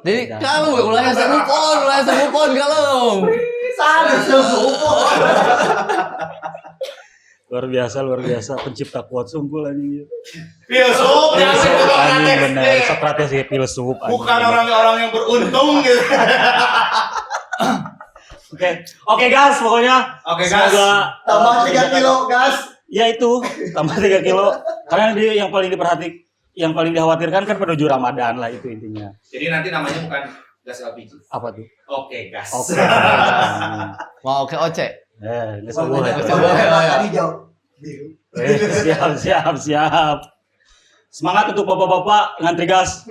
Jadi kalau mulai move on kalau. Luar biasa pencipta quotes unggul anjing. Filsuf yang Anjing bener, Socrates ya filsuf. anjing. bukan orang-orang yang beruntung gitu. Oke gas pokoknya. Oke, gas. Semoga Tambah 3 kilo gas. Ya itu, tambah 3 kilo. Karena dia yang paling yang paling dikhawatirkan kan menuju Ramadan lah itu intinya. Jadi nanti namanya bukan gas LPG. Apa tuh? Oke, gas. Oke. Mau oke oce. Gas boleh. Tadi jauh. Siap. Semangat untuk bapak-bapak ngantri gas.